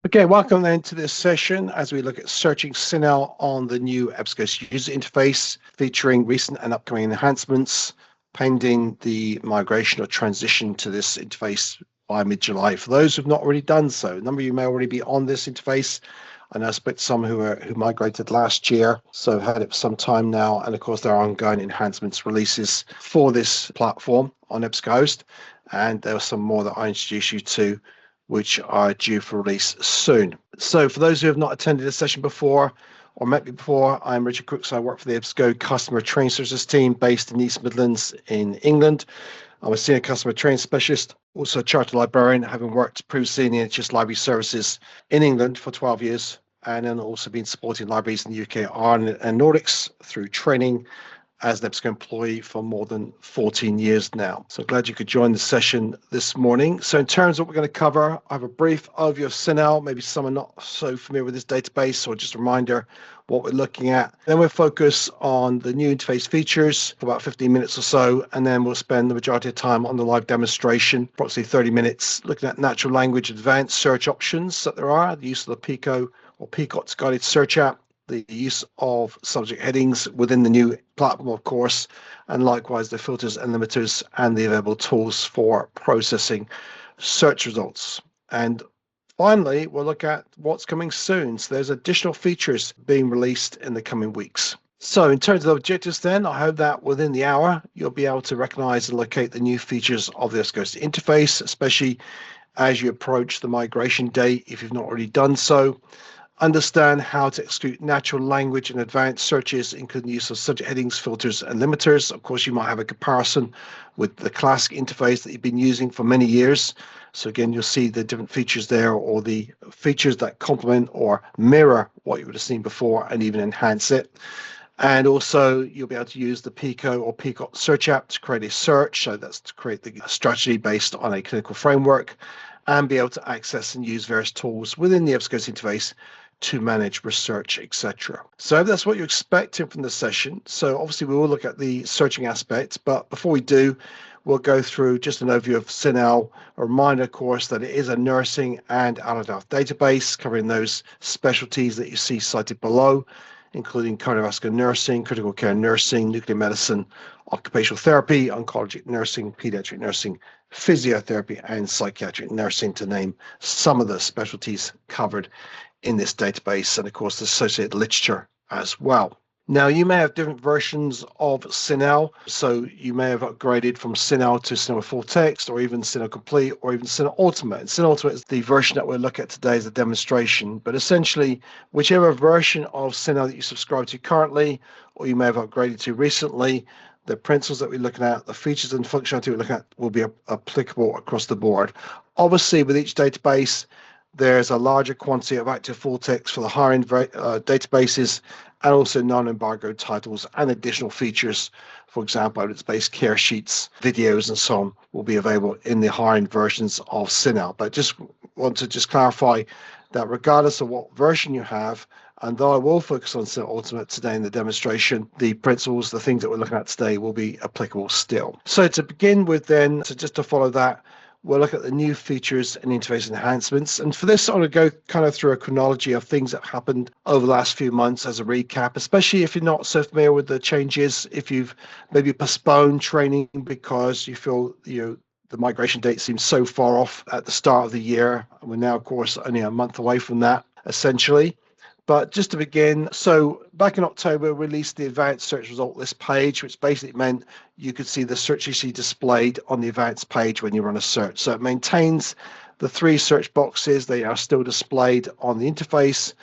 Okay, welcome then to this session as we look at searching CINAHL on the new EBSCO user interface, featuring recent and upcoming enhancements, pending the migration or transition to this interface by mid-July. For those who've not already done so, a number of you may already be on this interface. I know I spoke to some who migrated last year, so had it for some time now. And of course, there are ongoing enhancements releases for this platform on EBSCOhost. And there are some more that I introduce you to, which are due for release soon. So for those who have not attended a session before or met me before, I'm Richard Crooks. I work for the EBSCO Customer Training Services team based in East Midlands in England. I'm a senior customer training specialist, also a chartered librarian, having worked previously in the NHS Library Services in England for 12 years, and then also been supporting libraries in the UK, Ireland and Nordics through training as an EBSCO employee for more than 14 years now. So glad you could join the session this morning. So in terms of what we're going to cover, I have a brief overview of CINAHL. Maybe some are not so familiar with this database, or just a reminder what we're looking at. Then we'll focus on the new interface features for about 15 minutes or so, and then we'll spend the majority of time on the live demonstration, approximately 30 minutes, looking at natural language advanced search options that there are, the use of the PICO or PICOT's guided search app, the use of subject headings within the new platform, of course, and likewise the filters and limiters and the available tools for processing search results. And finally, we'll look at what's coming soon. So there's additional features being released in the coming weeks. So in terms of objectives then, I hope that within the hour, you'll be able to recognize and locate the new features of the EBSCO interface, especially as you approach the migration date, if you've not already done so. Understand how to execute natural language and advanced searches, including the use of subject headings, filters, and limiters. Of course, you might have a comparison with the classic interface that you've been using for many years. So again, you'll see the different features there, or the features that complement or mirror what you would have seen before and even enhance it. And also, you'll be able to use the PICO or PICOT search app to create a search. So that's to create the strategy based on a clinical framework, and be able to access and use various tools within the EBSCO interface to manage research, etc. So that's what you're expecting from the session. So obviously we will look at the searching aspects, but before we do, we'll go through just an overview of CINAHL, a reminder, of course, that it is a nursing and allied health database covering those specialties that you see cited below, including cardiovascular nursing, critical care nursing, nuclear medicine, occupational therapy, oncology nursing, pediatric nursing, physiotherapy, and psychiatric nursing, to name some of the specialties covered in this database, and of course the associated literature as well. Now, you may have different versions of CINAHL, so you may have upgraded from CINAHL to CINAHL Full Text, or even CINAHL Complete, or even CINAHL Ultimate. And CINAHL Ultimate is the version that we'll look at today as a demonstration, but essentially, whichever version of CINAHL that you subscribe to currently, or you may have upgraded to recently, the principles that we're looking at, the features and functionality we're looking at will be applicable across the board. Obviously, with each database, there's a larger quantity of active full text for the higher-end databases, and also non-embargo titles and additional features. For example, evidence-based care sheets, videos, and so on will be available in the higher-end versions of CINAHL. But just want to clarify that regardless of what version you have, and though I will focus on CINAHL Ultimate today in the demonstration, the principles, the things that we're looking at today will be applicable still. So to begin with then, so just to follow that, we'll look at the new features and interface enhancements. And for this, I'm going to go kind of through a chronology of things that happened over the last few months as a recap, especially if you're not so familiar with the changes, if you've maybe postponed training because you feel, the migration date seems so far off at the start of the year. We're now, of course, only a month away from that, essentially. But just to begin, so back in October, we released the advanced search result list page, which basically meant you could see the search history displayed on the advanced page when you run a search. So it maintains the 3 search boxes. They are still displayed on the interface.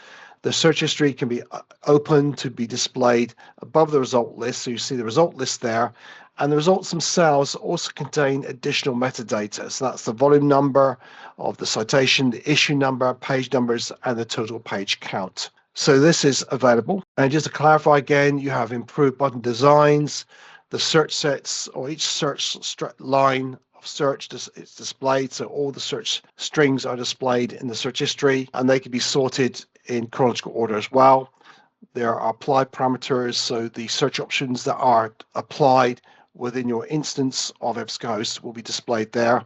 The search history can be open to be displayed above the result list. So you see the result list there. And the results themselves also contain additional metadata. So that's the volume number of the citation, the issue number, page numbers, and the total page count. So this is available. And just to clarify again, you have improved button designs, the search sets, or each search line of search is displayed. So all the search strings are displayed in the search history, and they can be sorted in chronological order as well. There are applied parameters, so the search options that are applied within your instance of EBSCOhost will be displayed there.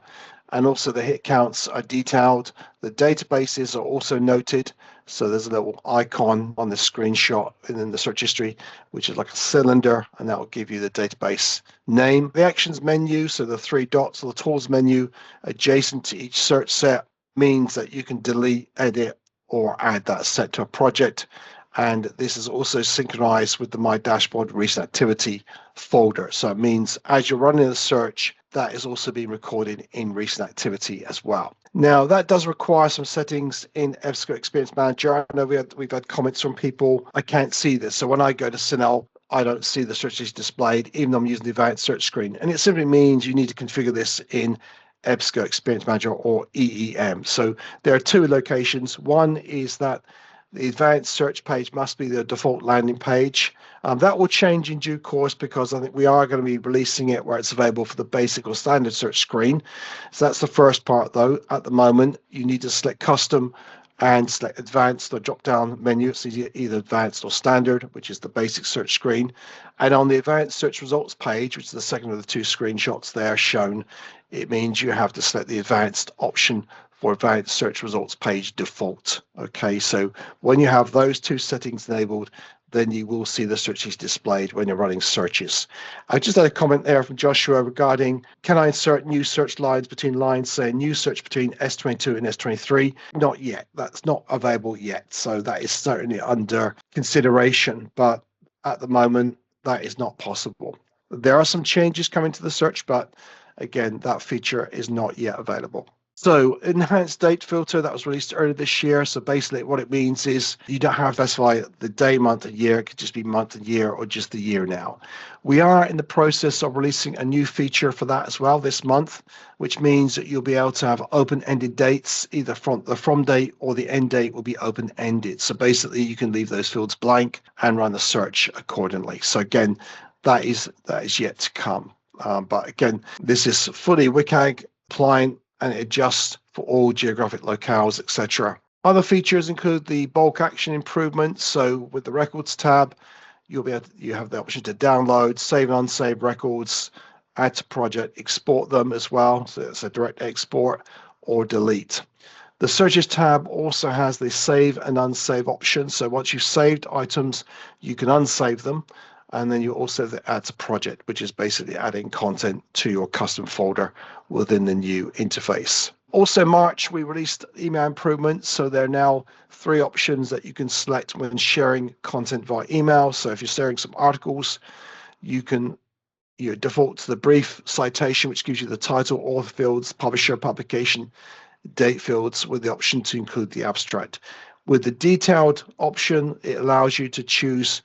and also the hit counts are detailed. The databases are also noted. So there's a little icon on the screenshot and in the search history, which is like a cylinder, and that will give you the database name. The actions menu, so the three dots or the tools menu adjacent to each search set, means that you can delete, edit, or add that set to a project. And this is also synchronized with the My Dashboard Recent Activity folder. So it means as you're running the search, that is also being recorded in Recent Activity as well. Now, that does require some settings in EBSCO Experience Manager. I know we've had comments from people, I can't see this. So when I go to CINAHL, I don't see the search list displayed, even though I'm using the advanced search screen. And it simply means you need to configure this in EBSCO Experience Manager or EEM. So there are two locations. One is that the advanced search page must be the default landing page. That will change in due course because I think we are going to be releasing it where it's available for the basic or standard search screen. So that's the first part, though. At the moment, you need to select custom and select advanced or drop down menu. It's either advanced or standard, which is the basic search screen. And on the advanced search results page, which is the second of the two screenshots there shown, it means you have to select the advanced option for advanced search results page default. Okay, so when you have those two settings enabled, then you will see the searches displayed when you're running searches. I just had a comment there from Joshua regarding, can I insert new search lines between lines, say new search between S22 and S23? Not yet. That's not available yet. So that is certainly under consideration, but at the moment, that is not possible. There are some changes coming to the search, but again, that feature is not yet available. So enhanced date filter that was released earlier this year. So basically what it means is you don't have to specify the day, month, and year. It could just be month and year or just the year now. We are in the process of releasing a new feature for that as well this month, which means that you'll be able to have open-ended dates, either from the from date or the end date will be open-ended. So basically you can leave those fields blank and run the search accordingly. So again, that is yet to come. But again, this is fully WCAG compliant, and it adjusts for all geographic locales, etc. Other features include the bulk action improvements. So with the records tab, you have the option to download, save and unsave records, add to project, export them as well. So it's a direct export or delete. The searches tab also has the save and unsave option. So once you've saved items, you can unsave them. And then you also have the add to project, which is basically adding content to your custom folder within the new interface. Also in March, we released email improvements. So there are now 3 options that you can select when sharing content via email. So if you're sharing some articles, you default to the brief citation, which gives you the title, author fields, publisher, publication, date fields, with the option to include the abstract. With the detailed option, it allows you to choose,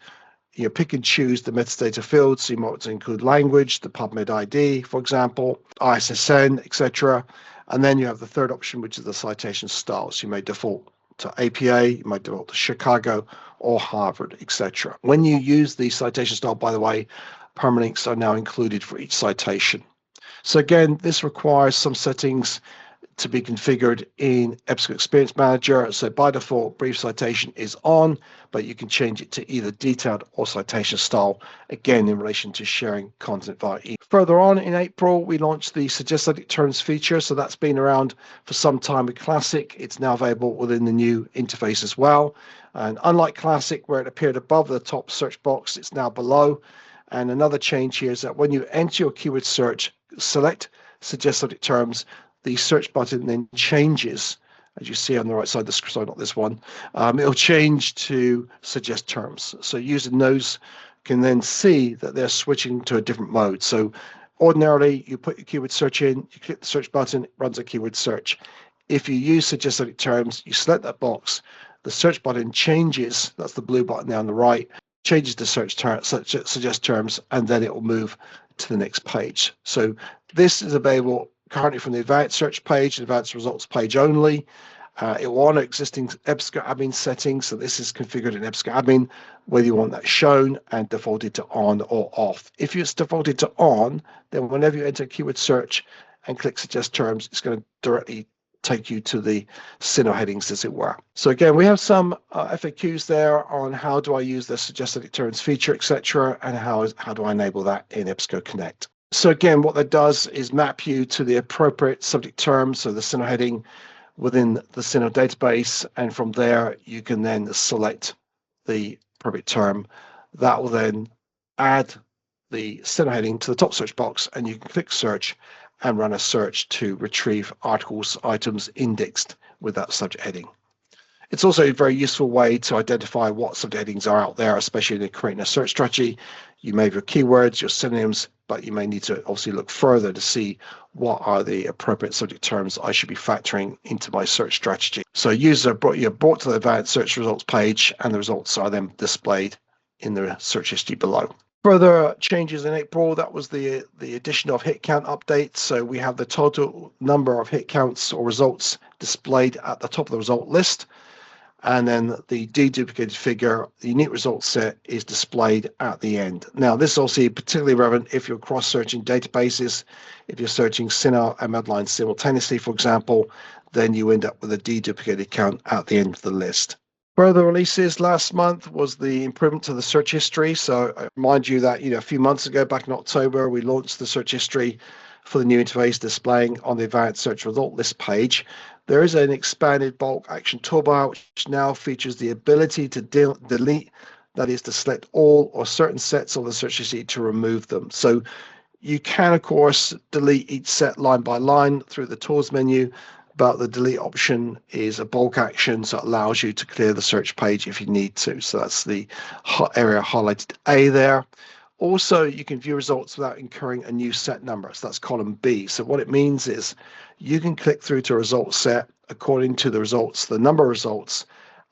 pick and choose the metadata fields. So you might want to include language, the PubMed ID, for example, ISSN, etc. And then you have the third option, which is the citation style. So you may default to APA, you might default to Chicago or Harvard, etc. When you use the citation style, by the way, permalinks are now included for each citation. So again, this requires some settings to be configured in EBSCO Experience Manager. So by default, brief citation is on, but you can change it to either detailed or citation style, again, in relation to sharing content via email. Further on in April, we launched the Suggested Terms feature. So that's been around for some time with Classic. It's now available within the new interface as well. And unlike Classic, where it appeared above the top search box, it's now below. And another change here is that when you enter your keyword search, select Suggested Terms, the search button then changes, as you see on the right side of the screen, sorry, not this one, it'll change to suggest terms. So using those can then see that they're switching to a different mode. So ordinarily, you put your keyword search in, you click the search button, it runs a keyword search. If you use suggested terms, you select that box, the search button changes, that's the blue button there on the right, changes to suggest terms, and then it will move to the next page. So this is available currently from the advanced search page, advanced results page only. It will honor existing EBSCO admin settings. So this is configured in EBSCO admin, whether you want that shown and defaulted to on or off. If it's defaulted to on, then whenever you enter keyword search and click suggest terms, it's going to directly take you to the CINAHL headings, as it were. So again, we have some FAQs there on how do I use the suggested terms feature, etc., and how do I enable that in EBSCO Connect. So again, what that does is map you to the appropriate subject term, so the CINAHL heading within the CINAHL database, and from there you can then select the appropriate term. That will then add the CINAHL heading to the top search box, and you can click search and run a search to retrieve articles, items indexed with that subject heading. It's also a very useful way to identify what subject headings are out there, especially in creating a search strategy. You may have your keywords, your synonyms, but you may need to obviously look further to see what are the appropriate subject terms I should be factoring into my search strategy. So you're brought to the advanced search results page, and the results are then displayed in the search history below. Further changes in April, that was the addition of hit count updates. So we have the total number of hit counts or results displayed at the top of the result list. And then the deduplicated figure, the unique result set, is displayed at the end. Now, this is also particularly relevant if you're cross-searching databases. If you're searching CINAHL and Medline simultaneously, for example, then you end up with a deduplicated count at the end of the list. Further releases last month was the improvement to the search history. So I remind you that a few months ago, back in October, we launched the search history for the new interface displaying on the advanced search result list page. There is an expanded bulk action toolbar, which now features the ability to delete, that is to select all or certain sets of the search history to remove them. So you can, of course, delete each set line by line through the tools menu, but the delete option is a bulk action, so it allows you to clear the search page if you need to. So that's the area highlighted A there. Also, you can view results without incurring a new set number. So that's column B. So what it means is you can click through to a result set according to the results, the number of results,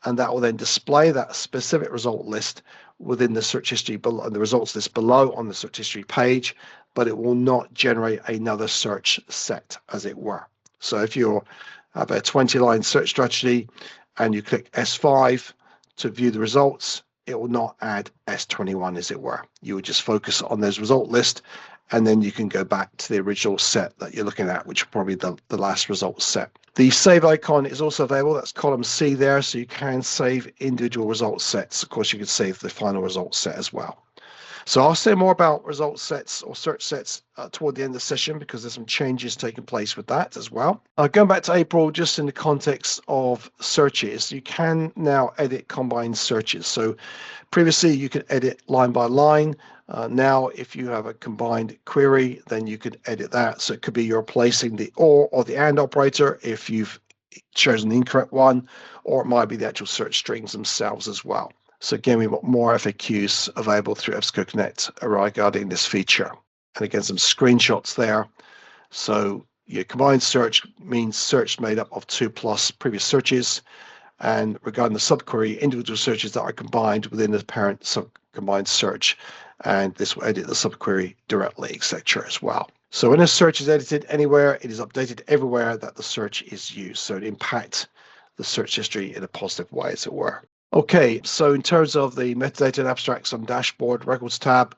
and that will then display that specific result list within the search history below, the results list below on the search history page, but it will not generate another search set, as it were. So if you have a 20-line search strategy and you click S5 to view the results, it will not add S21, as it were. You would just focus on those result list, and then you can go back to the original set that you're looking at, which is probably the last result set. The save icon is also available. That's column C there, so you can save individual result sets. Of course, you can save the final result set as well. So I'll say more about result sets or search sets toward the end of the session, because there's some changes taking place with that as well. Going back to April, just in the context of searches, you can now edit combined searches. So previously you could edit line by line. Now, if you have a combined query, then you could edit that. So it could be you're replacing the or the and operator if you've chosen the incorrect one, or it might be the actual search strings themselves as well. So again, we've got more FAQs available through EBSCO Connect regarding this feature. And again, some screenshots there. So your combined search means search made up of 2+ previous searches. And regarding the subquery, individual searches that are combined within the parent combined search. And this will edit the subquery directly, etc. as well. So when a search is edited anywhere, it is updated everywhere that the search is used. So it impacts the search history in a positive way, as it were. Okay, so in terms of the metadata and abstracts on dashboard records tab,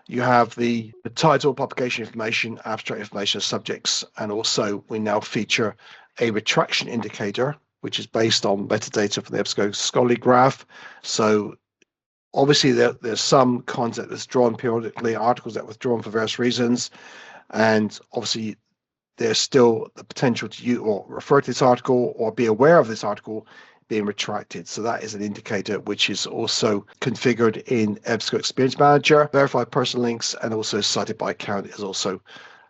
you have the title, publication information, abstract information, subjects, and also we now feature a retraction indicator, which is based on metadata from the EBSCO scholarly graph. So obviously there's some content that's drawn periodically, articles that are withdrawn for various reasons, and obviously there's still the potential to use or refer to this article or be aware of this article being retracted. So that is an indicator which is also configured in EBSCO Experience Manager. Verified person links and also cited by account is also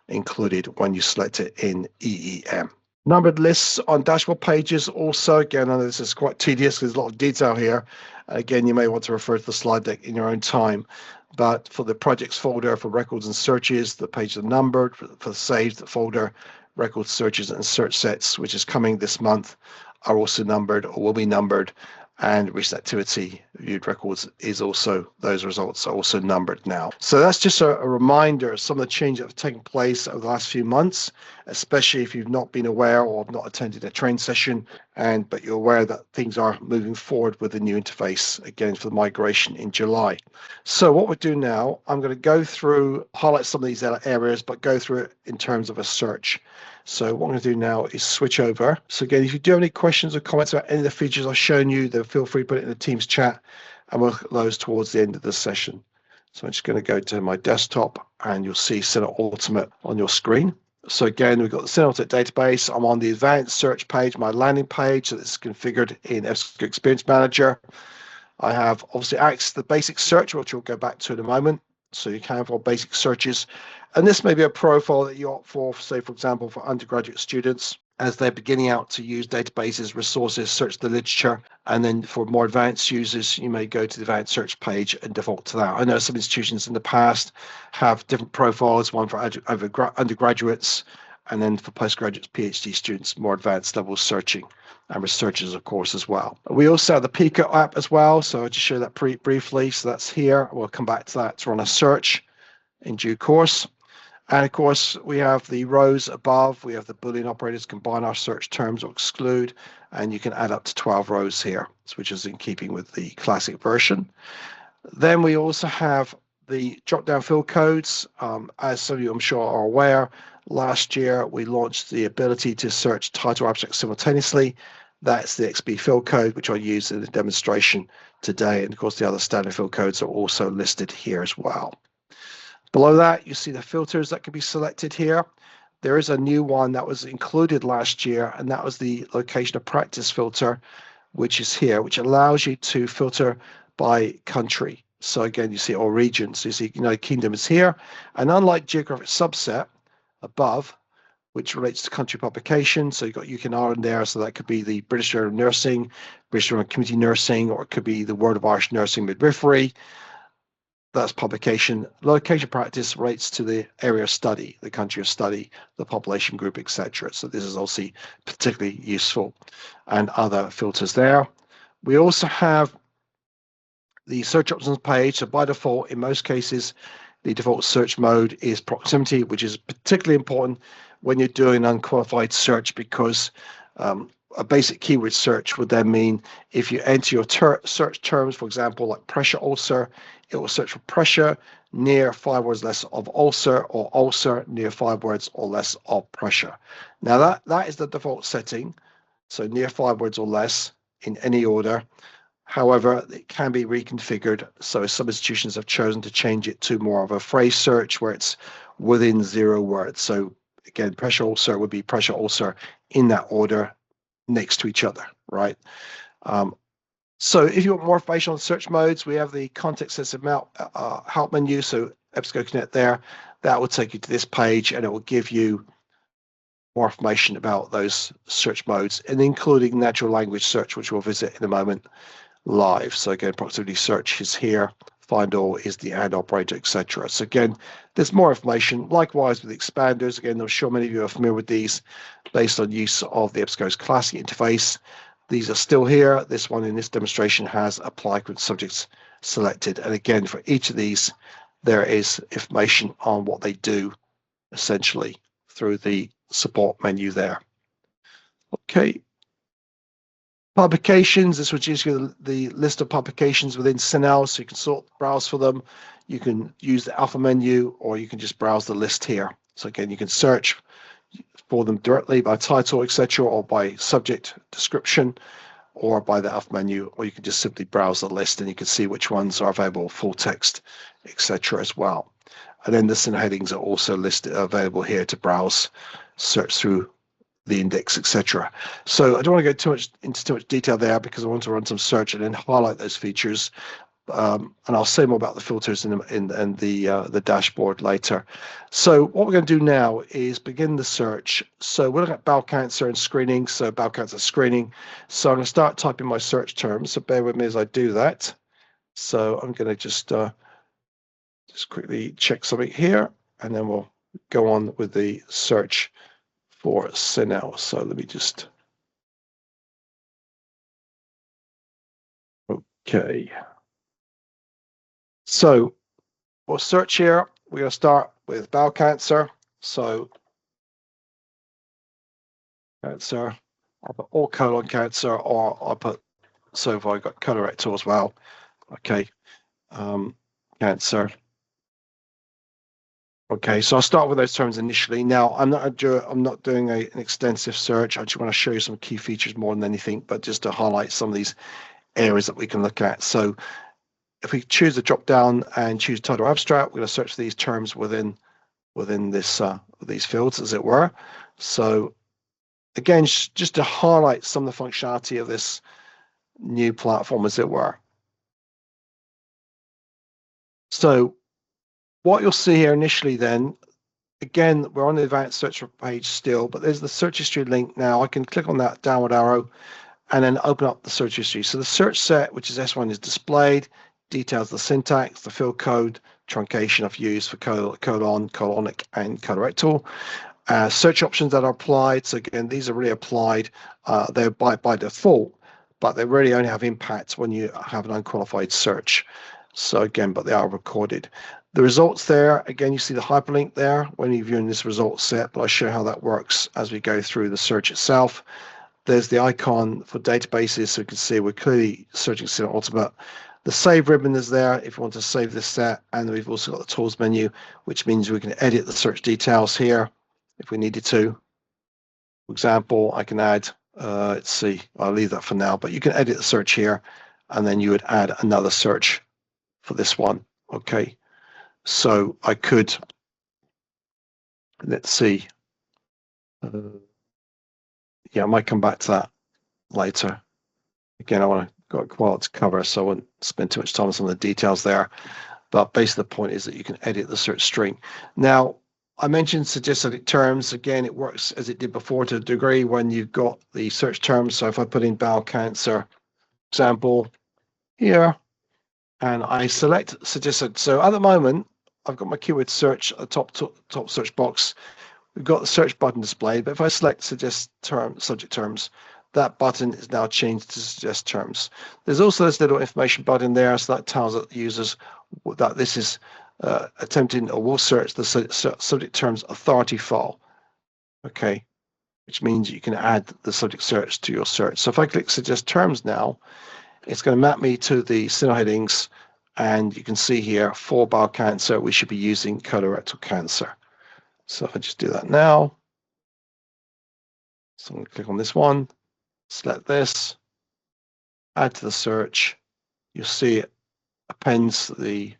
included when you select it in EEM. Numbered lists on dashboard pages also, again, I know this is quite tedious because there's a lot of detail here. Again, you may want to refer to the slide deck in your own time. But for the projects folder for records and searches, the pages are numbered. For the saved folder, records, searches, and search sets, which is coming this month, are also numbered or will be numbered, and recent activity viewed records is also, those results are also numbered now. So that's just a reminder of some of the changes that have taken place over the last few months, especially if you've not been aware or have not attended a training session, but you're aware that things are moving forward with the new interface again for the migration in July. So what we'll do now, I'm going to go through, highlight some of these areas, but go through it in terms of a search. So what I'm going to do now is switch over. So again, if you do have any questions or comments about any of the features I've shown you, then feel free to put it in the Teams chat, and we'll look at those towards the end of the session. So I'm just going to go to my desktop and you'll see CINAHL Ultimate on your screen. So again, we've got the CINAHL Ultimate database. I'm on the advanced search page, my landing page. So this is configured in EBSCO Experience Manager. I have obviously access to the basic search, which we'll go back to in a moment. So you can have all basic searches. And this may be a profile that you opt for, say, for example, for undergraduate students as they're beginning out to use databases, resources, search the literature. And then for more advanced users, you may go to the advanced search page and default to that. I know some institutions in the past have different profiles, one for undergraduates, and then for postgraduates, PhD students, more advanced level searching, and researchers, of course, as well. We also have the Pico app as well. So I'll just show that briefly. So that's here. We'll come back to that to run a search in due course. And of course, we have the rows above. We have the Boolean operators, combine our search terms or exclude, and you can add up to 12 rows here, which is in keeping with the classic version. Then we also have the drop-down field codes. As some of you, I'm sure, are aware, last year we launched the ability to search title abstract simultaneously. That's the XB field code, which I use in the demonstration today. And of course, the other standard field codes are also listed here as well. Below that, you see the filters that can be selected here. There is a new one that was included last year, and that was the location of practice filter, which is here, which allows you to filter by country. So again, you see all regions. So you see United Kingdom is here, and unlike geographic subset above, which relates to country publication, so you've got UK and Ireland there, so that could be the British Journal of Nursing, British Journal of Community Nursing, or it could be the World of Irish Nursing Midwifery. That's publication. Location practice relates to the area of study, the country of study, the population group, etc. So this is also particularly useful, and other filters there. We also have the search options page. So by default, in most cases, the default search mode is proximity, which is particularly important when you're doing unqualified search, because a basic keyword search would then mean if you enter your search terms, for example, like pressure ulcer, it will search for pressure near 5 words less of ulcer, or ulcer near 5 words or less of pressure. Now that is the default setting, so near 5 words or less in any order. However, it can be reconfigured. So some institutions have chosen to change it to more of a phrase search where it's within 0 words. So again, pressure ulcer would be pressure ulcer in that order next to each other, right? So if you want more information on search modes, we have the context-sensitive help menu. So EBSCO Connect there, that will take you to this page, and it will give you more information about those search modes, and including natural language search, which we'll visit in a moment live. So again, proximity search is here. Find all is the AND operator, etc. So again, there's more information. Likewise with expanders, again, I'm sure many of you are familiar with these based on use of the EBSCO's classic interface. These are still here. This one in this demonstration has apply with subjects selected. And again, for each of these, there is information on what they do, essentially, through the support menu there. Okay. Publications, this will just give you the list of publications within CINAHL, so you can browse for them. You can use the alpha menu, or you can just browse the list here. So again, you can search for them directly by title, etc., or by subject description, or by the alpha menu, or you can just simply browse the list and you can see which ones are available, full text, etc. as well. And then the CINAHL headings are also listed, available here to browse, search through the index, etc. So I don't want to go into too much detail there, because I want to run some search and then highlight those features. And I'll say more about the filters in the dashboard later. So what we're going to do now is begin the search. So we're looking at bowel cancer and screening. So bowel cancer screening. So I'm going to start typing my search terms. So bear with me as I do that. So I'm going to just quickly check something here, and then we'll go on with the search for CINAHL. So let me just. Okay. So we'll search here. We're going to start with bowel cancer. So cancer, I'll put all colon cancer, or I'll put, so far I've got colorectal as well. Okay, cancer. Okay, so I'll start with those terms initially. Now, I'm not doing an extensive search. I just want to show you some key features more than anything, but just to highlight some of these areas that we can look at. So if we choose the drop down and choose title abstract, we're going to search for these terms within this these fields, as it were. So again, just to highlight some of the functionality of this new platform, as it were. So what you'll see here initially then, again, we're on the advanced search page still, but there's the search history link now. I can click on that downward arrow and then open up the search history. So the search set, which is S1, is displayed, details the syntax, the field code, truncation I've used for colon, colonic, and colorectal. Search options that are applied. So again, these are really applied. They're by default, but they really only have impact when you have an unqualified search. So again, but they are recorded. The results there, again, you see the hyperlink there when you're viewing this result set, but I'll show how that works as we go through the search itself. There's the icon for databases, so you can see we're clearly searching CINAHL Ultimate. The save ribbon is there if you want to save this set, and we've also got the tools menu, which means we can edit the search details here if we needed to. For example, I can add, let's see, I'll leave that for now, but you can edit the search here, and then you would add another search for this one. Okay, so I could, let's see, yeah, I might come back to that later. Again, I want to got quite a lot to cover, so I won't spend too much time on some of the details there. But basically, the point is that you can edit the search string. Now, I mentioned suggested terms. Again, it works as it did before to a degree when you've got the search terms. So if I put in bowel cancer example here, and I select suggested. So at the moment, I've got my keyword search at the top search box. We've got the search button displayed, but if I select suggest term subject terms, that button is now changed to suggest terms. There's also this little information button there, so that tells the users that this is attempting or will search the subject terms authority file. Okay, which means you can add the subject search to your search. So if I click suggest terms now, it's going to map me to the CINAHL headings, and you can see here for bowel cancer, we should be using colorectal cancer. So if I just do that now, so I'm going to click on this one, select this, add to the search. You'll see it appends the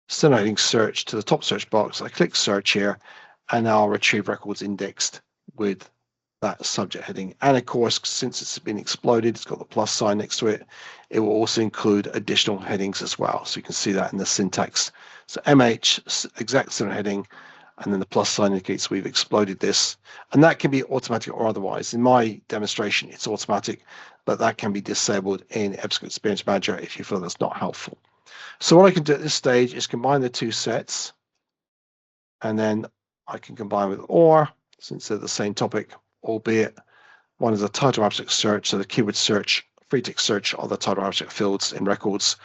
CINAHL heading search to the top search box. I click search here, and now I'll retrieve records indexed with that subject heading. And of course, since it's been exploded, it's got the plus sign next to it. It will also include additional headings as well. So you can see that in the syntax. So MH, exact CINAHL heading, and then the plus sign indicates we've exploded this. And that can be automatic or otherwise. In my demonstration, it's automatic, but that can be disabled in EBSCO Experience Manager if you feel that's not helpful. So what I can do at this stage is combine the two sets, and then I can combine with OR, since they're the same topic, albeit one is a title abstract search, so the keyword search, free text search are the title abstract fields in records,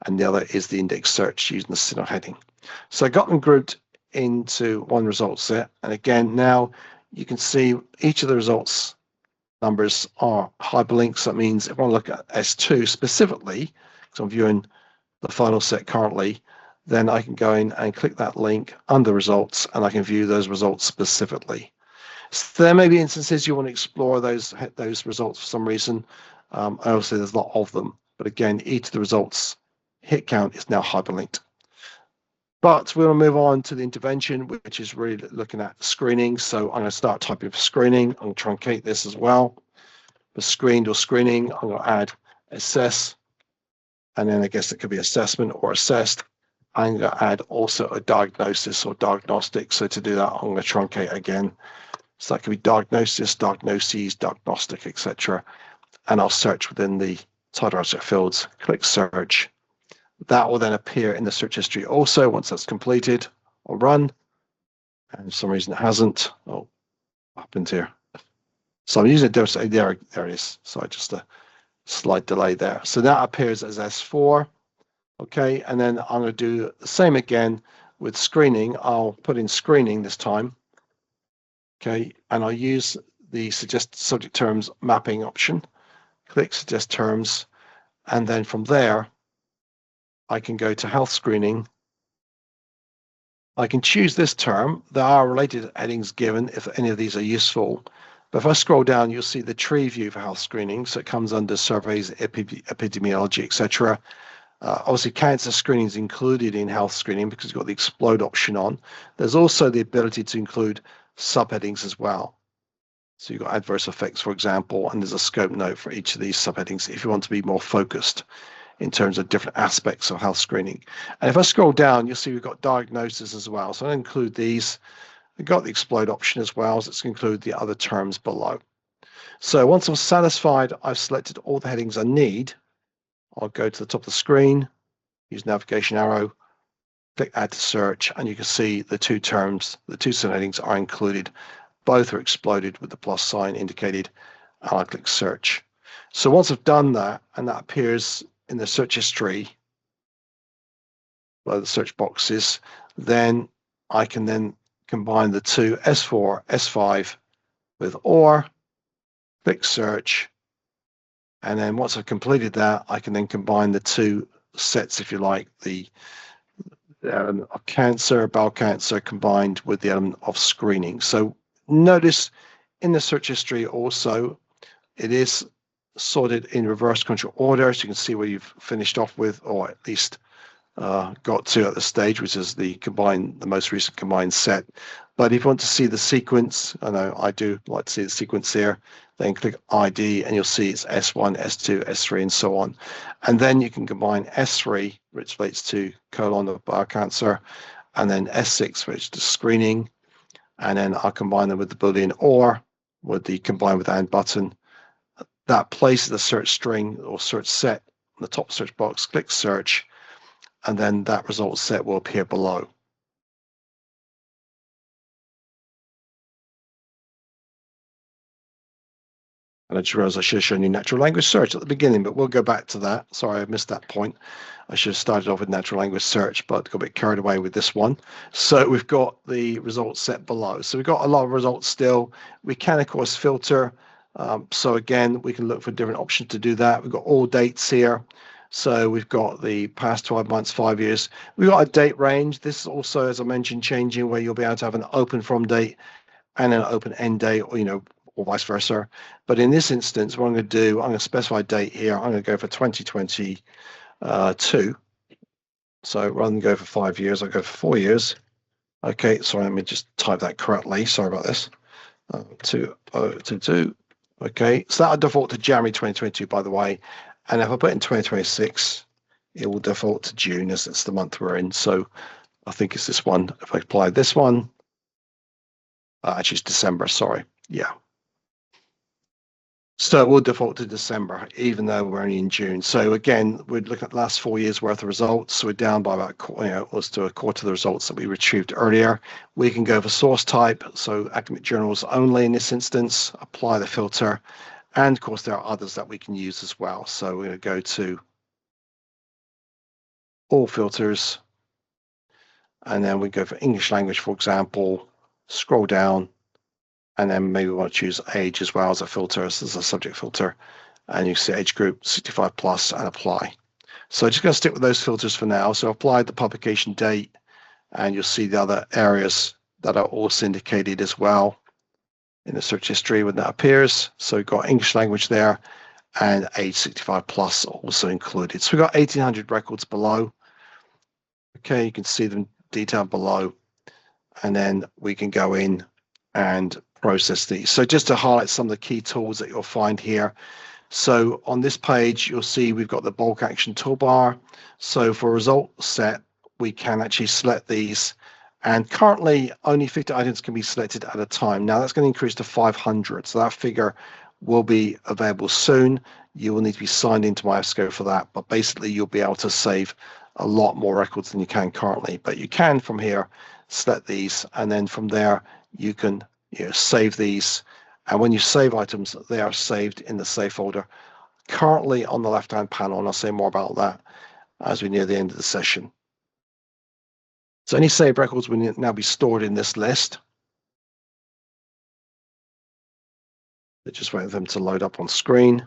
and the other is the index search using the CINAHL heading. So I got them grouped into one result set, and again now you can see each of the results numbers are hyperlinks. That means if I want to look at S2 specifically, because I'm viewing the final set currently, then I can go in and click that link under results, and I can view those results specifically. So there may be instances you want to explore those results for some reason. Obviously, there's a lot of them, but again, each of the results hit count is now hyperlinked. But we'll move on to the intervention, which is really looking at screening. So I'm going to start typing for screening. I'm going to truncate this as well. For screened or screening, I'm going to add assess, and then I guess it could be assessment or assessed. I'm going to add also a diagnosis or diagnostic. So to do that, I'm going to truncate again. So that could be diagnosis, diagnoses, diagnostic, etc. And I'll search within the title abstract fields, click search. That will then appear in the search history also once that's completed. I'll run, and for some reason it hasn't. Oh, what happened here? So I'm using it, there it is. So just a slight delay there. So that appears as S4. Okay, and then I'm going to do the same again with screening. I'll put in screening this time. Okay, and I'll use the suggest subject terms mapping option. Click suggest terms, and then from there, I can go to health screening. I can choose this term. There are related headings given if any of these are useful. But if I scroll down, you'll see the tree view for health screening. So it comes under surveys, epidemiology, etc. Obviously, cancer screening is included in health screening because you've got the explode option on. There's also the ability to include subheadings as well. So you've got adverse effects, for example, and there's a scope note for each of these subheadings if you want to be more focused in terms of different aspects of health screening. And if I scroll down, you'll see we've got diagnosis as well. So I'll include these. We've got the explode option as well, so let's include the other terms below. So once I'm satisfied, I've selected all the headings I need. I'll go to the top of the screen, use navigation arrow, click add to search, and you can see the two terms, the two subheadings are included. Both are exploded with the plus sign indicated, and I click search. So once I've done that, and that appears in the search history, where the search box is, then I can then combine the two S4, S5 with OR, click search, and then once I've completed that, I can then combine the two sets, if you like, the element of cancer, bowel cancer, combined with the element of screening. So notice in the search history also, it is sorted in reverse control order, so you can see where you've finished off with, or at least got to at the stage, which is the most recent combined set. But if you want to see the sequence, I know I do like to see the sequence here, then click ID and you'll see it's S1, S2, S3, and so on. And then you can combine S3, which relates to colon or bowel cancer, and then S6, which is screening. And then I'll combine them with the Boolean OR, with the combine with and button. That places the search string or search set in the top search box, click search, and then that result set will appear below. And I just realized I should have shown you natural language search at the beginning, but we'll go back to that. Sorry, I missed that point. I should have started off with natural language search, but got a bit carried away with this one. So we've got the results set below. So we've got a lot of results still. We can, of course, filter. So again, we can look for different options to do that. We've got all dates here. So we've got the past 12 months, 5 years. We've got a date range. This is also, as I mentioned, changing where you'll be able to have an open from date and an open end date, or or vice versa. But in this instance, what I'm going to do, I'm going to specify a date here. I'm going to go for 2022. So rather than go for 5 years, I'll go for 4 years. Okay, sorry, let me just type that correctly. Sorry about this. 2022. Okay, so that'll default to January 2022, by the way. And if I put in 2026, it will default to June, as it's the month we're in. So I think it's this one. If I apply this one, actually it's December, sorry. Yeah. So it will default to December, even though we're only in June. So again, we're looking at the last 4 years worth of results. So we're down by about close to a quarter of the results that we retrieved earlier. We can go for source type, so academic journals only in this instance, apply the filter. And of course, there are others that we can use as well. So we're going to go to all filters, and then we go for English language, for example, scroll down, and then maybe we want to choose age as well as a filter, as a subject filter. And you see age group 65 plus and apply. So I'm just going to stick with those filters for now. So apply the publication date, and you'll see the other areas that are also indicated as well in the search history when that appears. So we've got English language there and age 65 plus also included. So we've got 1,800 records below. Okay, you can see them detailed below. And then we can go in and process these. So just to highlight some of the key tools that you'll find here. So on this page, you'll see we've got the bulk action toolbar. So for result set, we can actually select these. And currently, only 50 items can be selected at a time. Now, that's going to increase to 500. So that figure will be available soon. You will need to be signed into EBSCO for that. But basically, you'll be able to save a lot more records than you can currently. But you can, from here, select these. And then from there, you can save these. And when you save items, they are saved in the save folder. Currently on the left-hand panel, and I'll say more about that as we near the end of the session. So any saved records will now be stored in this list. They're just waiting for them to load up on screen.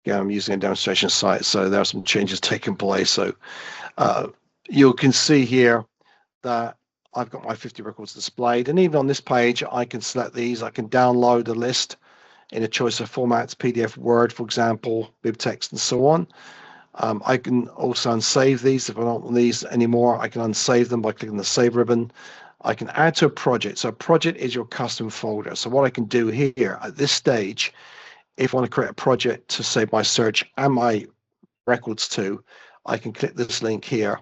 Yeah, I'm using a demonstration site, so there are some changes taking place. So you can see here that I've got my 50 records displayed, and even on this page, I can select these. I can download a list in a choice of formats, PDF, Word, for example, BibTeX, and so on. I can also unsave these. If I don't want these anymore, I can unsave them by clicking the Save ribbon. I can add to a project. So a project is your custom folder. So what I can do here at this stage, if I want to create a project to save my search and my records to, I can click this link here.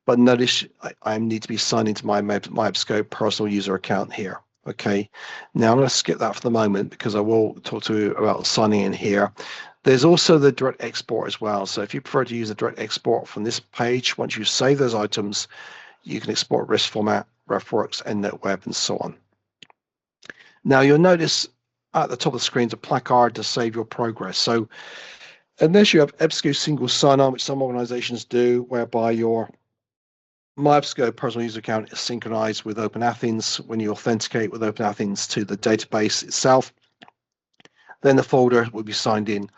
But notice I need to be signed into my EBSCO personal user account here. Okay, now I'm going to skip that for the moment because I will talk to you about signing in here. There's also the direct export as well. So if you prefer to use a direct export from this page, once you save those items, you can export RIS format, RefWorks, EndNote Web, and so on. Now you'll notice at the top of the screen is a placard to save your progress. So unless you have EBSCO single sign-on, which some organizations do, whereby your EBSCO personal user account is synchronized with OpenAthens when you authenticate with OpenAthens to the database itself, then the folder will be signed in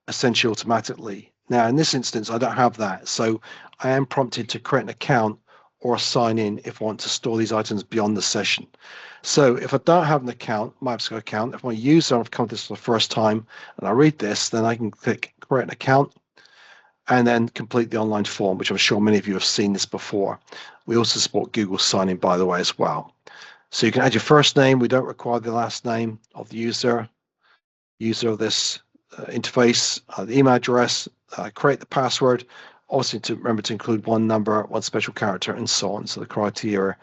essentially automatically. Now, in this instance, I don't have that, so I am prompted to create an account or sign in if I want to store these items beyond the session. So if I don't have an account, my EBSCO account, if my user, I've come to this for the first time and I read this, then I can click create an account and then complete the online form, which I'm sure many of you have seen this before. We also support Google sign in, by the way, as well. So you can add your first name. We don't require the last name of the user of this interface, the email address, create the password, also to remember to include one number, one special character, and so on. So the criteria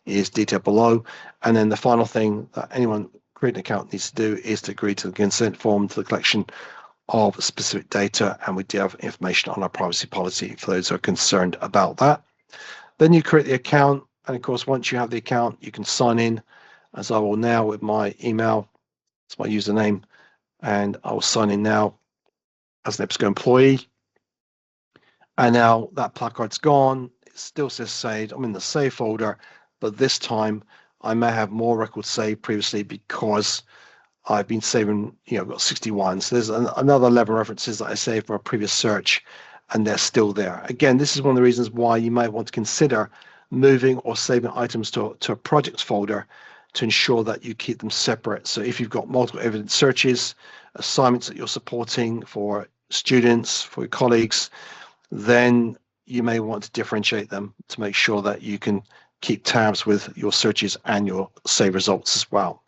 is detailed below. And then the final thing that anyone creating an account needs to do is to agree to the consent form to the collection of specific data, and we do have information on our privacy policy for those who are concerned about that. Then you create the account, and of course, once you have the account, you can sign in, as I will now with my email. It's my username, and I will sign in now as an EBSCO employee. And now that placard's gone. It still says saved. I'm in the save folder, but this time I may have more records saved previously because I've been saving, I've got 61. So there's another 11 references that I saved from a previous search, and they're still there. Again, this is one of the reasons why you might want to consider moving or saving items to a projects folder to ensure that you keep them separate. So if you've got multiple evidence searches, assignments that you're supporting for students, for your colleagues, then you may want to differentiate them to make sure that you can keep tabs with your searches and your save results as well.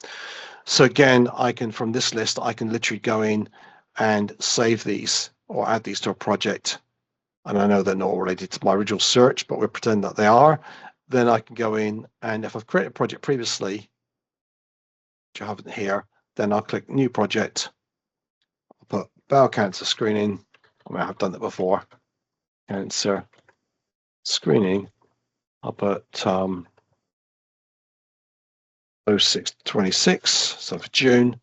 So again, from this list, I can literally go in and save these or add these to a project. And I know they're not related to my original search, but we'll pretend that they are. Then I can go in, and if I've created a project previously, which I haven't here, then I'll click New Project. I'll put bowel cancer screening. I have done that before. Cancer screening. I'll put 06/26, so for June.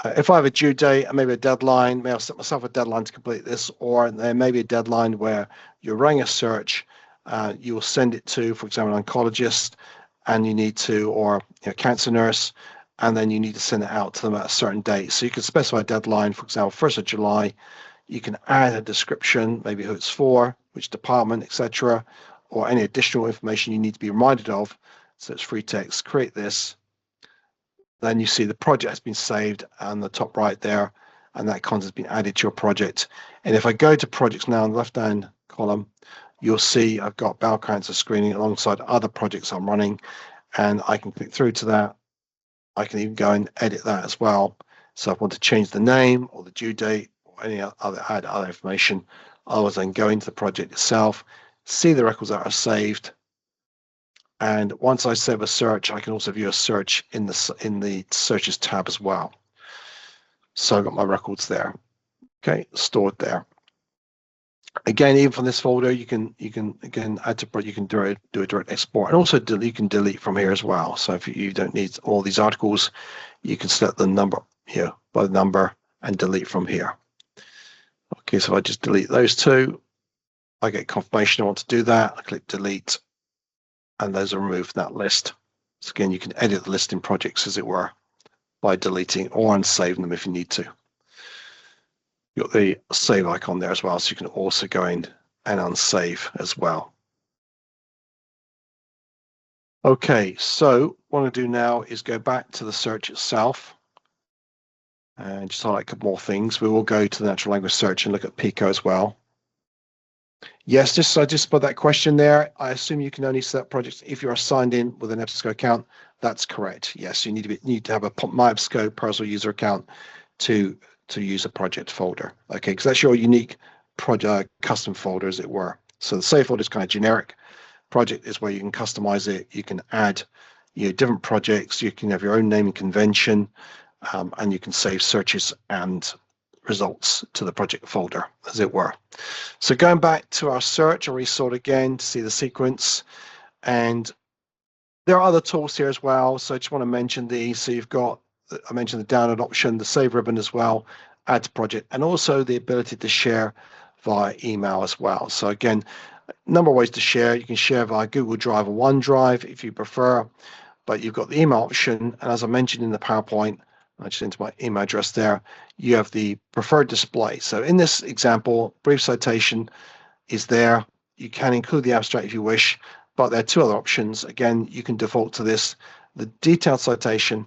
If I have a due date and maybe a deadline, maybe I'll set myself a deadline to complete this, or there may be a deadline where you're running a search, you will send it to, for example, an oncologist, and you need to, or a cancer nurse, and then you need to send it out to them at a certain date. So you can specify a deadline, for example, 1st of July. You can add a description, maybe who it's for, which department, etc., or any additional information you need to be reminded of. So it's free text. Create this. Then you see the project has been saved on the top right there, and that content has been added to your project. And if I go to projects now in the left-hand column, you'll see I've got bowel cancer screening alongside other projects I'm running, and I can click through to that. I can even go and edit that as well. So if I want to change the name or the due date or any other information, otherwise I can go into the project itself, see the records that are saved. And once I save a search, I can also view a search in the searches tab as well. So I've got my records there. Okay, stored there. Again, even from this folder, you can again add to, you can do a direct export, and also you can delete from here as well. So if you don't need all these articles, you can select the number here by the number and delete from here. Okay, so I just delete those two. I get confirmation I want to do that. I click delete, and those are removed from that list. So again, you can edit the list in projects, as it were, by deleting or unsaving them if you need to. You've got the save icon there as well, so you can also go in and unsave as well. Okay, so what I'm going to do now is go back to the search itself. And just highlight a couple more things. We will go to the natural language search and look at Pico as well. Yes, I just put that question there. I assume you can only set projects if you are signed in with an EBSCO account. That's correct. Yes, you need to have a My EBSCO personal user account to use a project folder. Okay, because that's your unique project custom folder, as it were. So the save folder is kind of generic. Project is where you can customize it. You can add different projects. You can have your own naming convention, and you can save searches and results to the project folder, as it were. So going back to our search, I'll resort again to see the sequence. And there are other tools here as well. So I just want to mention these. So you've got, I mentioned the download option, the save ribbon as well, add to project, and also the ability to share via email as well. So again, a number of ways to share. You can share via Google Drive or OneDrive if you prefer, but you've got the email option. And as I mentioned in the PowerPoint, I just enter my email address there, you have the preferred display. So in this example, brief citation is there. You can include the abstract if you wish, but there are two other options. Again, you can default to this. The detailed citation,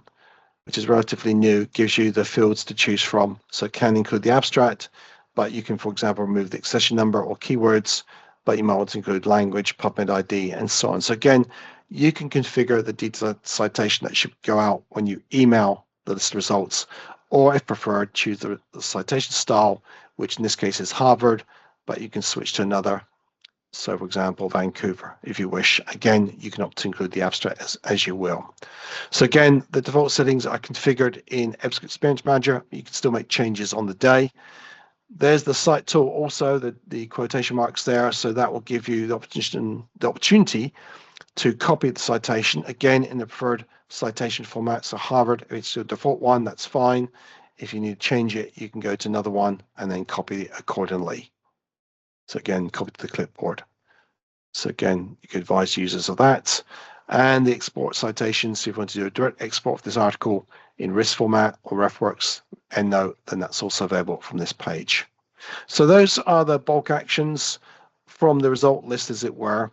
which is relatively new, gives you the fields to choose from. So it can include the abstract, but you can, for example, remove the accession number or keywords, but you might want to include language, PubMed ID, and so on. So again, you can configure the detailed citation that should go out when you email the list of results, or if preferred, choose the citation style, which in this case is Harvard, but you can switch to another. So for example, Vancouver, if you wish. Again, you can opt to include the abstract as you will. So again, the default settings are configured in EBSCO Experience Manager. You can still make changes on the day. There's the cite tool also, the quotation marks there. So that will give you the opportunity to copy the citation, again, in the preferred citation format. So Harvard, if it's your default one, that's fine. If you need to change it, you can go to another one and then copy it accordingly. So again, copy to the clipboard. So again, you could advise users of that. And the export citations, so if you want to do a direct export of this article in RIS format or RefWorks EndNote, then that's also available from this page. So those are the bulk actions from the result list, as it were.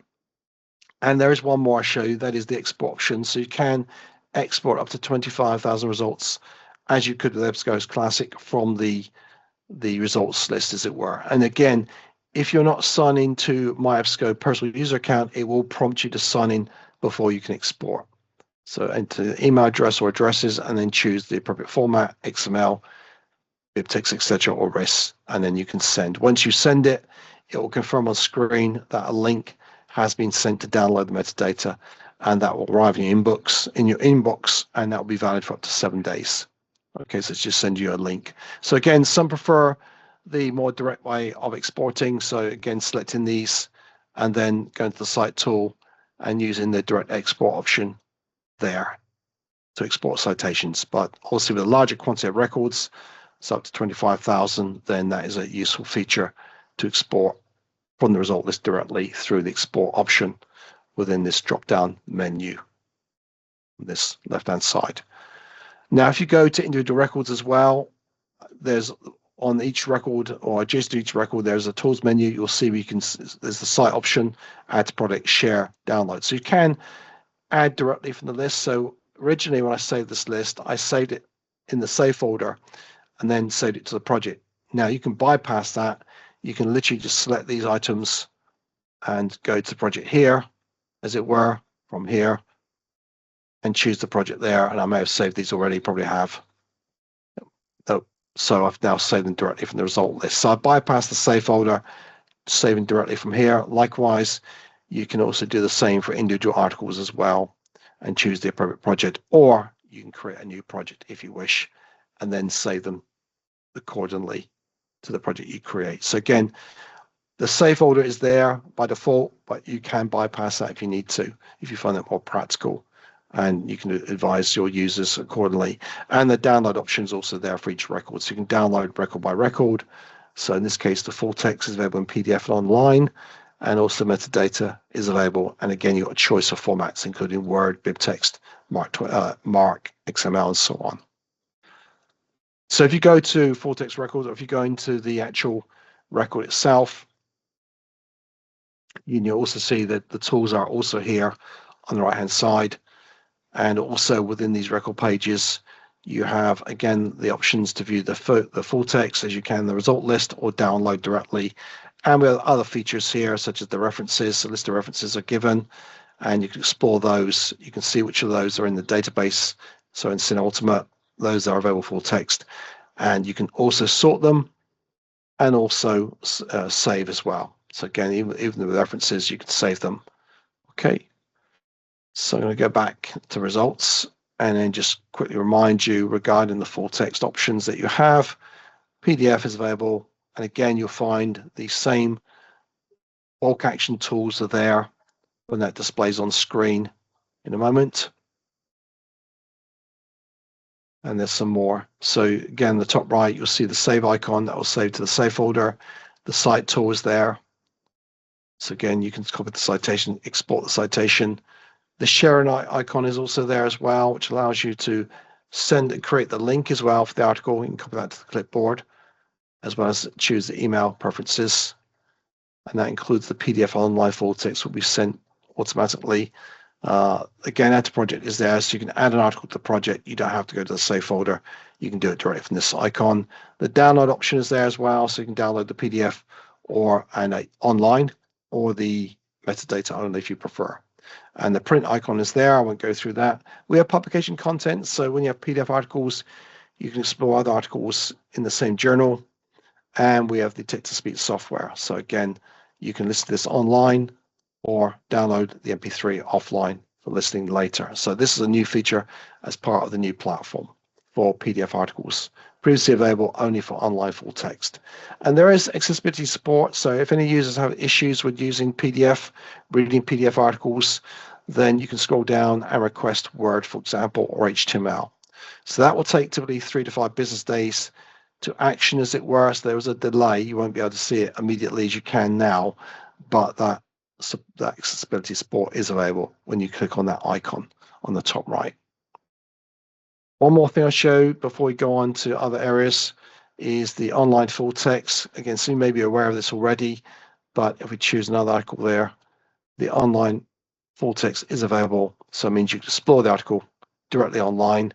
And there is one more I'll show you, that is the export option. So you can export up to 25,000 results, as you could with EBSCOhost Classic, from the results list, as it were. And again, if you're not signed into My EBSCO personal user account, it will prompt you to sign in before you can export. So enter the email address or addresses, and then choose the appropriate format, XML, BibTeX, etc., or RIS, and then you can send. Once you send it, it will confirm on screen that a link has been sent to download the metadata, and that will arrive in your inbox, and that will be valid for up to 7 days. Okay, so it's just send you a link. So again, some prefer the more direct way of exporting. So again, selecting these and then going to the cite tool and using the direct export option there to export citations. But obviously with a larger quantity of records, so up to 25,000, then that is a useful feature to export from the result list directly through the export option within this drop-down menu, this left-hand side. Now, if you go to individual records as well, there's on each record or adjacent to each record, there's a tools menu. You'll see there's the cite option, add to product, share, download. So you can add directly from the list. So originally when I saved this list, I saved it in the save folder and then saved it to the project. Now you can bypass that. You can literally just select these items and go to the project here, as it were, from here, and choose the project there. And I may have saved these already, probably have. So I've now saved them directly from the result list. So I bypass the save folder, saving directly from here. Likewise, you can also do the same for individual articles as well and choose the appropriate project, or you can create a new project if you wish and then save them accordingly to the project you create. So again, the save folder is there by default, but you can bypass that if you need to, if you find that more practical, and you can advise your users accordingly. And the download option is also there for each record. So you can download record by record. So in this case, the full text is available in PDF and online, and also metadata is available. And again, you've got a choice of formats, including Word, BibTeX, Mark, XML, and so on. So if you go to full text records, or if you go into the actual record itself, you can also see that the tools are also here on the right-hand side. And also within these record pages, you have, again, the options to view the full text as you can in the result list or download directly. And we have other features here, such as the references. A list of references are given, and you can explore those. You can see which of those are in the database. So in CINAHL Ultimate, those are available full text. And you can also sort them and also save as well. So again, even the references, you can save them. Okay. So I'm going to go back to results and then just quickly remind you regarding the full text options that you have. PDF is available, and again, you'll find the same bulk action tools are there when that displays on screen in a moment. And there's some more. So again, the top right, you'll see the save icon that will save to the save folder. The cite tool is there. So again, you can copy the citation, export the citation. The share icon is also there as well, which allows you to send and create the link as well for the article. You can copy that to the clipboard, as well as choose the email preferences. And that includes the PDF online full text will be sent automatically. Again, add to project is there, so you can add an article to the project. You don't have to go to the save folder. You can do it directly from this icon. The download option is there as well, so you can download the PDF or online, or the metadata only if you prefer. And the print icon is there. I won't go through that. We have publication content, so when you have PDF articles, you can explore other articles in the same journal. And we have the text-to-speech software. So again, you can listen to this online or download the MP3 offline for listening later. So this is a new feature as part of the new platform for PDF articles, previously available only for online full text. And there is accessibility support. So if any users have issues with using PDF, reading PDF articles, then you can scroll down and request Word, for example, or HTML. So that will take typically 3 to 5 business days to action, as it were. So there was a delay. You won't be able to see it immediately as you can now, but that accessibility support is available when you click on that icon on the top right. One more thing I'll show before we go on to other areas is the online full text. Again, so you may be aware of this already, but if we choose another article there, the online full text is available. So it means you can explore the article directly online.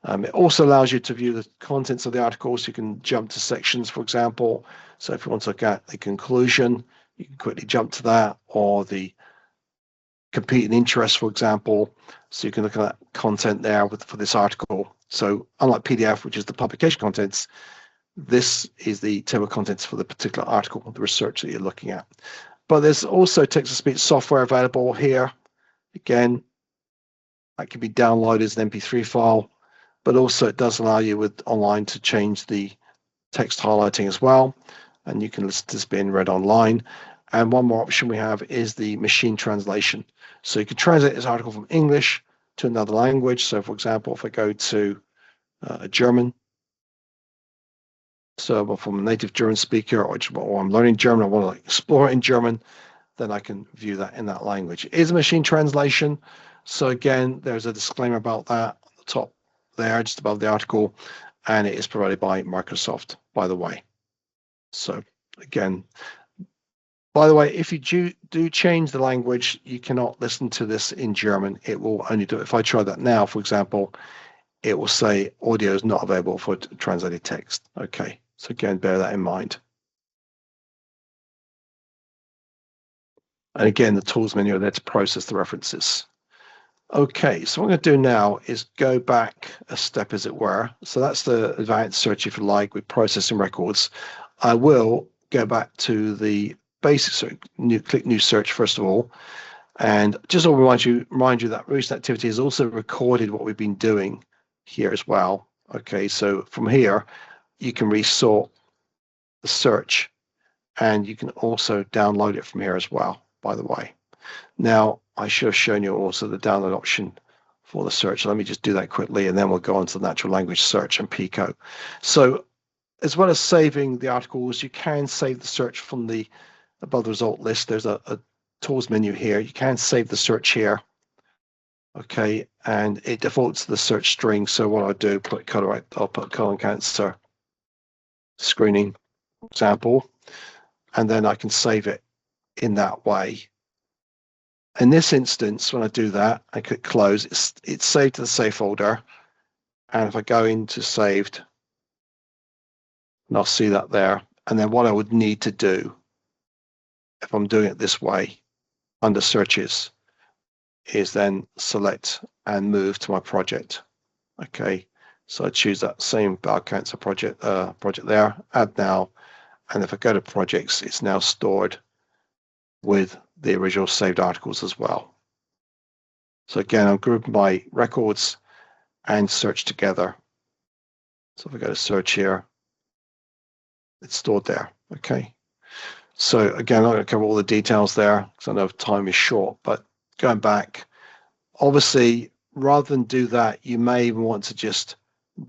It also allows you to view the contents of the article, so you can jump to sections, for example. So if you want to look at the conclusion, you can quickly jump to that, or the competing interest, for example. So you can look at that content there for this article. So unlike PDF, which is the publication contents, this is the table of contents for the particular article, the research that you're looking at. But there's also text-to-speech software available here. Again, that can be downloaded as an MP3 file, but also it does allow you with online to change the text highlighting as well. And you can listen to this being read online. And one more option we have is the machine translation. So you can translate this article from English to another language. So for example, if I go to German, so from a native German speaker, or I'm learning German, I want to explore it in German, then I can view that in that language. It is a machine translation. So again, there's a disclaimer about that at the top there, just above the article, and it is provided by Microsoft, by the way. So again, by the way, if you do change the language, you cannot listen to this in German. It will only do it. If I try that now, for example, it will say audio is not available for translated text. Okay, so again, bear that in mind. And again, the tools menu are there to process the references. Okay, so what I'm going to do now is go back a step, as it were. So that's the advanced search, if you like, with processing records. I will go back to the basic search, click new search first of all. And just to remind you that recent activity has also recorded what we've been doing here as well. Okay, so from here, you can resort the search, and you can also download it from here as well, by the way. Now, I should have shown you also the download option for the search. Let me just do that quickly, and then we'll go on to the natural language search and Pico. So as well as saving the articles, you can save the search from the above the result list. There's a tools menu here. You can save the search here. Okay, and it defaults to the search string. So what I'll do, I'll put colon cancer screening example, and then I can save it in that way. In this instance, when I do that, I click close, it's saved to the save folder. And if I go into saved, and I'll see that there. And then what I would need to do, if I'm doing it this way, under searches, is then select and move to my project. Okay, so I choose that same bowel cancer project there, add now, and if I go to projects, it's now stored with the original saved articles as well. So again, I'll group my records and search together. So if I go to search here, it's stored there. Okay. So again, I'm not going to cover all the details there because I know time is short, but going back, obviously, rather than do that, you may even want to just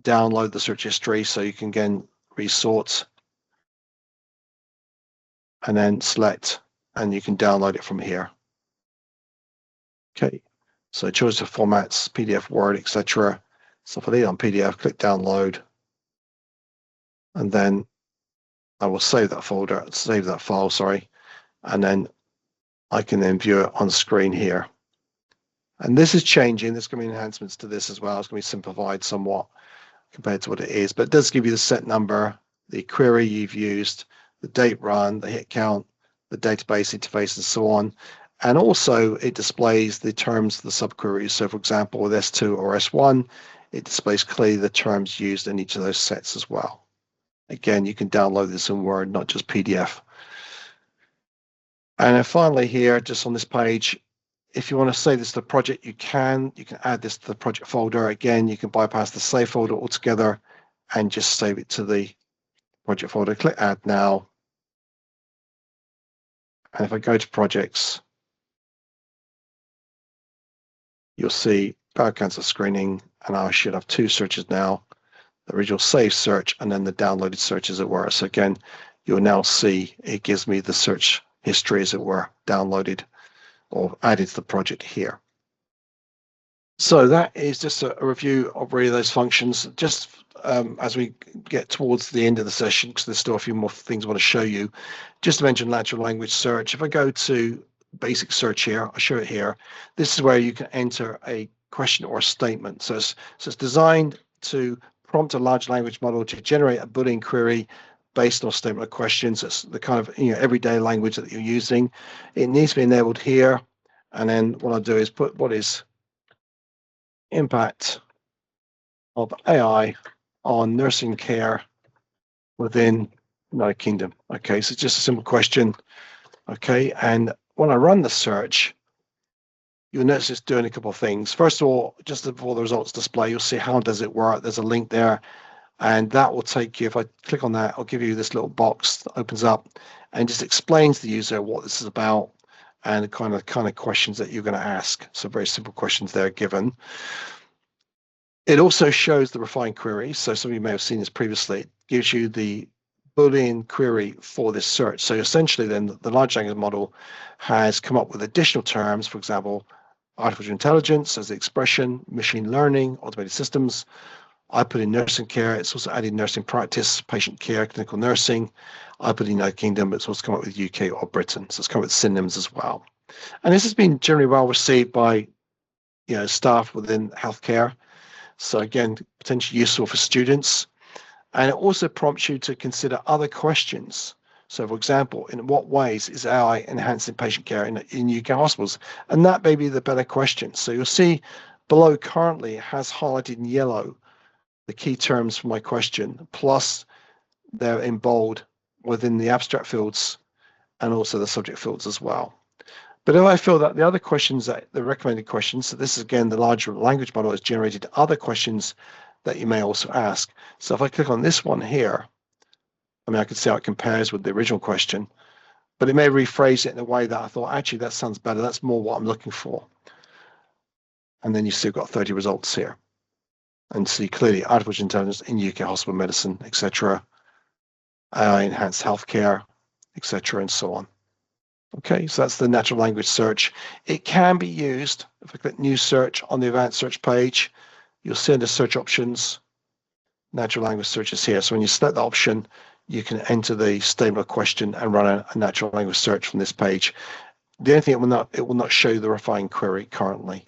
download the search history so you can again resort and then select, and you can download it from here. Okay, so choose the formats, PDF, Word, etc. So if I leave it on PDF, click download, and then I will save that folder, save that file, sorry, and then I can then view it on screen here. And this is changing. There's going to be enhancements to this as well. It's going to be simplified somewhat compared to what it is, but it does give you the set number, the query you've used, the date run, the hit count, the database interface, and so on. And also it displays the terms of the subqueries. So for example, with S2 or S1, it displays clearly the terms used in each of those sets as well. Again, you can download this in Word, not just PDF. And then finally here, just on this page, if you want to save this to the project, you can add this to the project folder. Again, you can bypass the save folder altogether and just save it to the project folder. Click add now. And if I go to projects, you'll see bowel cancer screening, and I should have two searches now, the original save search and then the downloaded search as it were. So again, you'll now see it gives me the search history as it were, downloaded or added to the project here. So that is just a review of really those functions. Just as we get towards the end of the session, because there's still a few more things I want to show you, just to mention natural language search. If I go to basic search here, I'll show it here. This is where you can enter a question or a statement. So it's designed to prompt a large language model to generate a Boolean query based on a statement of questions. It's the kind of everyday language that you're using. It needs to be enabled here. And then what I'll do is put what is impact of AI on nursing care within United Kingdom. Okay, so it's just a simple question. Okay, and when I run the search, you'll notice it's doing a couple of things. First of all, just before the results display, you'll see how does it work. There's a link there, and that will take you, if I click on that, I'll give you this little box that opens up and just explains to the user what this is about and the kind of questions that you're going to ask. So very simple questions there given. It also shows the refined query. So some of you may have seen this previously. It gives you the Boolean query for this search. So essentially then the large language model has come up with additional terms, for example, artificial intelligence as the expression, machine learning, automated systems. I put in nursing care. It's also added nursing practice, patient care, clinical nursing. I put in United Kingdom, but it's also come up with UK or Britain. So it's come up with synonyms as well. And this has been generally well received by staff within healthcare. So again, potentially useful for students. And it also prompts you to consider other questions. So for example, in what ways is AI enhancing patient care in UK hospitals? And that may be the better question. So you'll see below currently it has highlighted in yellow the key terms for my question, plus they're in bold within the abstract fields and also the subject fields as well. But if I feel that the other questions, the recommended questions, so this is again, the large language model has generated other questions that you may also ask. So if I click on this one here, I can see how it compares with the original question, but it may rephrase it in a way that I thought, actually, that sounds better. That's more what I'm looking for. And then you still got 30 results here. And see clearly artificial intelligence in UK hospital medicine, etc., AI enhanced healthcare, etc., and so on. Okay, so that's the natural language search. It can be used, if I click new search on the advanced search page, you'll see under search options, natural language search is here. So when you select the option, you can enter the statement of question and run a natural language search from this page. The only thing it will not show you the refined query currently.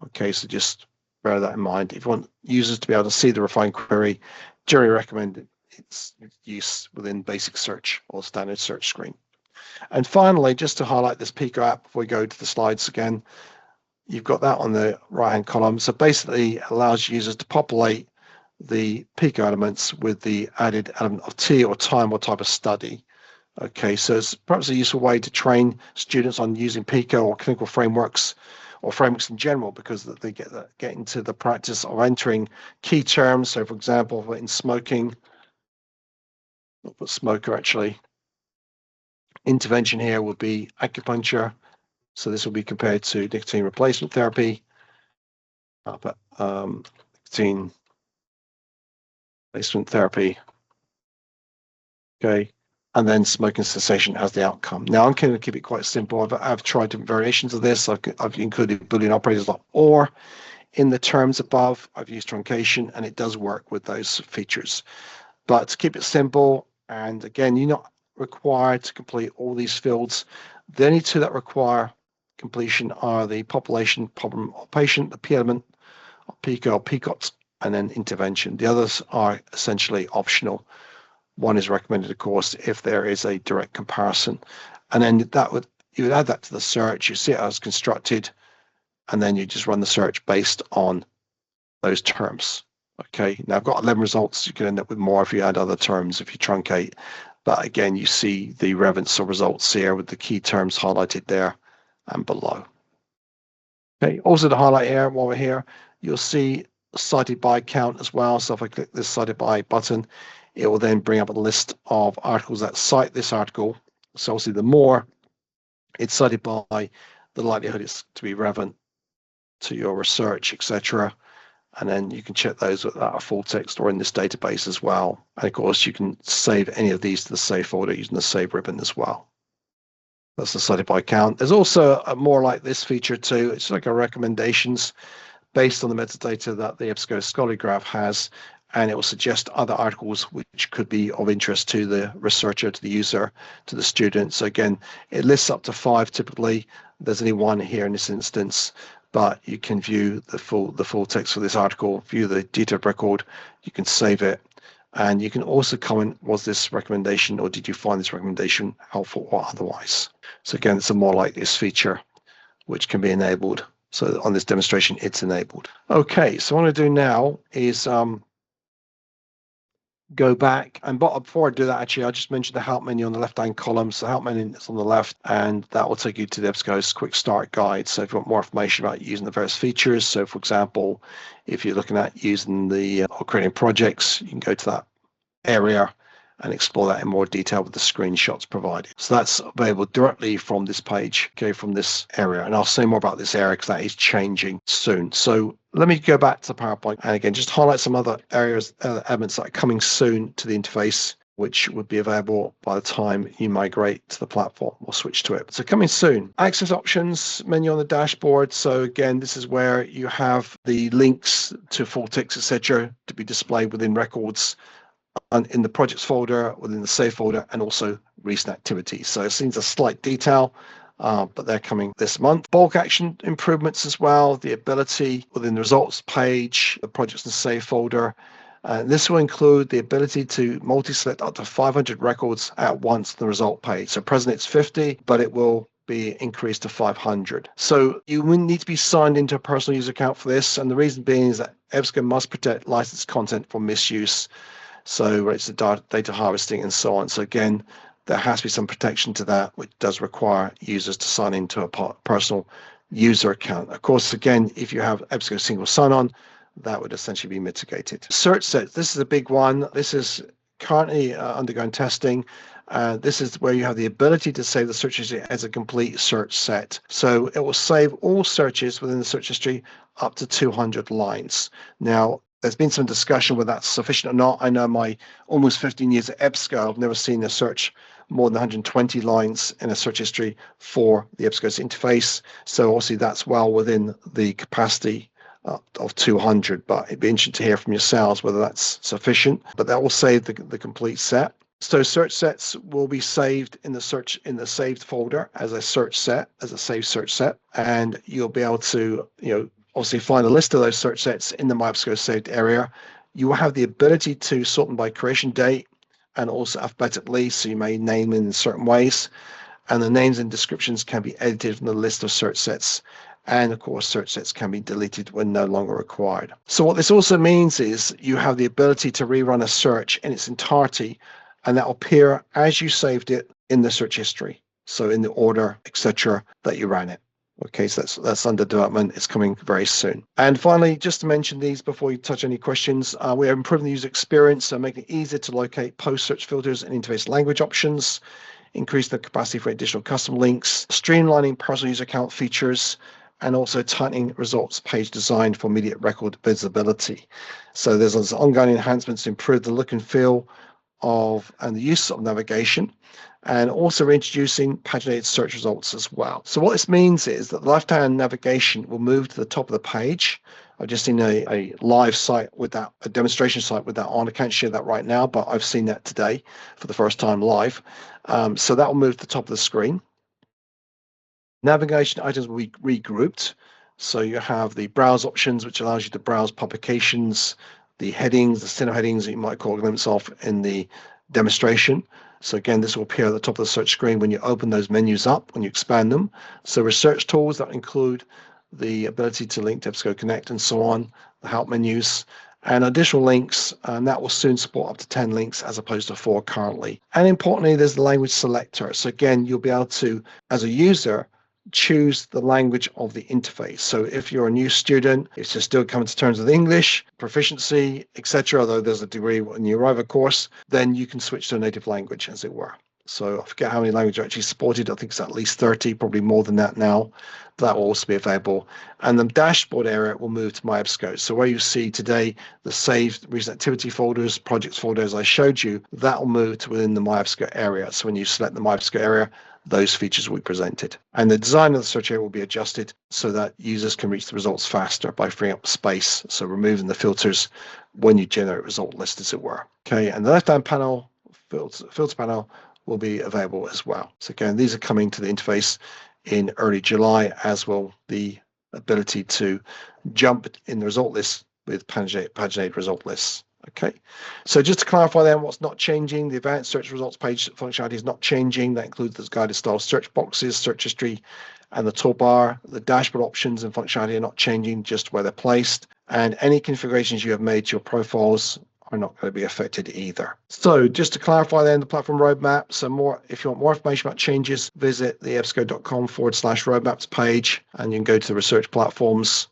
Okay, so just bear that in mind. If you want users to be able to see the refined query, generally recommend its use within basic search or standard search screen. And finally, just to highlight this Pico app before we go to the slides again, you've got that on the right-hand column. So basically, it allows users to populate the Pico elements with the added element of T or time or type of study. Okay, so it's perhaps a useful way to train students on using Pico or clinical frameworks or frameworks in general, because they get into the practice of entering key terms. So for example, in smoking, I'll put smoker actually. Intervention here would be acupuncture. So this will be compared to nicotine replacement therapy. I'll put nicotine replacement therapy. Okay. And then smoking cessation as the outcome. Now I'm going to keep it quite simple. I've tried different variations of this. I've included Boolean operators like or in the terms above. I've used truncation, and it does work with those features. But to keep it simple, and again, you're not required to complete all these fields. The only two that require completion are the population, problem, or patient, the P element, or PICO, or PICOT, and then intervention. The others are essentially optional. One is recommended, of course, if there is a direct comparison. And then you would add that to the search. You see it as constructed, and then you just run the search based on those terms. Okay, now I've got 11 results. You can end up with more if you add other terms, if you truncate. But again, you see the relevance of results here with the key terms highlighted there and below. Okay, also to highlight here, while we're here, you'll see cited by count as well. So if I click this cited by button, it will then bring up a list of articles that cite this article. So obviously, the more it's cited by, the likelihood it's to be relevant to your research, etc. And then you can check those that are full text or in this database as well. And of course, you can save any of these to the save folder using the save ribbon as well. That's the cited by count. There's also a more like this feature too. It's like a recommendations based on the metadata that the EBSCO Scholarly Graph has, and it will suggest other articles which could be of interest to the researcher, to the user, to the student. So again, it lists up to 5 typically. There's only 1 here in this instance, but you can view the full text for this article, view the detailed record, you can save it, and you can also comment, was this recommendation or did you find this recommendation helpful or otherwise? So again, it's a more like this feature which can be enabled. So on this demonstration, it's enabled. Okay, so what I'm going to do now is go back, and before I do that, actually, I just mentioned the help menu on the left-hand column. So the help menu is on the left, and that will take you to the EBSCOhost quick start guide. So if you want more information about using the various features, so for example, if you're looking at using or creating projects, you can go to that area and explore that in more detail with the screenshots provided. So that's available directly from this page, okay, from this area. And I'll say more about this area because that is changing soon. So let me go back to the PowerPoint and again, just highlight some other areas, elements that are coming soon to the interface, which would be available by the time you migrate to the platform or switch to it. So coming soon, access options menu on the dashboard. So again, this is where you have the links to full text, etc., to be displayed within records and in the projects folder, within the save folder, and also recent activities. So it seems a slight detail, but they're coming this month. Bulk action improvements as well, the ability within the results page, the projects and save folder. This will include the ability to multi-select up to 500 records at once on the result page. So presently it's 50, but it will be increased to 500. So you will need to be signed into a personal user account for this. And the reason being is that EBSCO must protect licensed content from misuse. So it's the data harvesting and so on. So again, there has to be some protection to that, which does require users to sign into a personal user account. Of course, again, if you have EBSCO single sign-on, that would essentially be mitigated. Search sets, this is a big one. This is currently undergoing testing. This is where you have the ability to save the search history as a complete search set. So it will save all searches within the search history up to 200 lines. Now, there's been some discussion whether that's sufficient or not. I know my almost 15 years at EBSCO, I've never seen a search more than 120 lines in a search history for the EBSCOhost interface. So obviously that's well within the capacity of 200, but it'd be interesting to hear from yourselves whether that's sufficient. But that will save the complete set. So search sets will be saved in the saved folder as a search set, as a saved search set, and you'll be able to, obviously find a list of those search sets in the My EBSCO saved area. You will have the ability to sort them by creation date and also alphabetically, so you may name them in certain ways. And the names and descriptions can be edited from the list of search sets. And of course, search sets can be deleted when no longer required. So what this also means is you have the ability to rerun a search in its entirety, and that will appear as you saved it in the search history. So in the order, etc., that you ran it. Okay, so that's under development. It's coming very soon. And finally, just to mention these before you touch any questions, we are improving the user experience, so making it easier to locate post-search filters and interface language options, increase the capacity for additional custom links, streamlining personal user account features, and also tightening results page design for immediate record visibility. So there's ongoing enhancements to improve the look and feel of and the use of navigation, and also introducing paginated search results as well. So what this means is that the left-hand navigation will move to the top of the page. I've just seen a live site with that, a demonstration site with that on. I can't share that right now, but I've seen that today for the first time live. So that will move to the top of the screen. Navigation items will be regrouped. So you have the browse options, which allows you to browse publications, the headings, the CINAHL headings that you might call glimpse of in the demonstration. So again, this will appear at the top of the search screen when you open those menus up, when you expand them. So research tools that include the ability to link to EBSCO Connect and so on, the help menus, and additional links, and that will soon support up to 10 links as opposed to 4 currently. And importantly, there's the language selector. So again, you'll be able to, as a user, choose the language of the interface. So if you're a new student, if you're still coming to terms with English, proficiency, etc., although there's a degree when you arrive, of course, then you can switch to a native language, as it were. So I forget how many languages are actually supported. I think it's at least 30, probably more than that now. But that will also be available. And the dashboard area will move to My EBSCO. So where you see today the saved recent activity folders, projects folders I showed you, that will move to within the My EBSCO area. So when you select the My EBSCO area, those features will be presented. And the design of the search area will be adjusted so that users can reach the results faster by freeing up space. So removing the filters when you generate result list, as it were. Okay, and the left-hand panel, filter panel, will be available as well. So again, these are coming to the interface in early July, as will the ability to jump in the result list with paginated result lists. Okay, so just to clarify then, what's not changing, the advanced search results page functionality is not changing. That includes the guided style search boxes, search history, and the toolbar. The dashboard options and functionality are not changing, just where they're placed. And any configurations you have made to your profiles are not going to be affected either. So just to clarify then, the platform roadmap. So more, if you want more information about changes, visit the ebsco.com/roadmaps page, and you can go to the research platforms,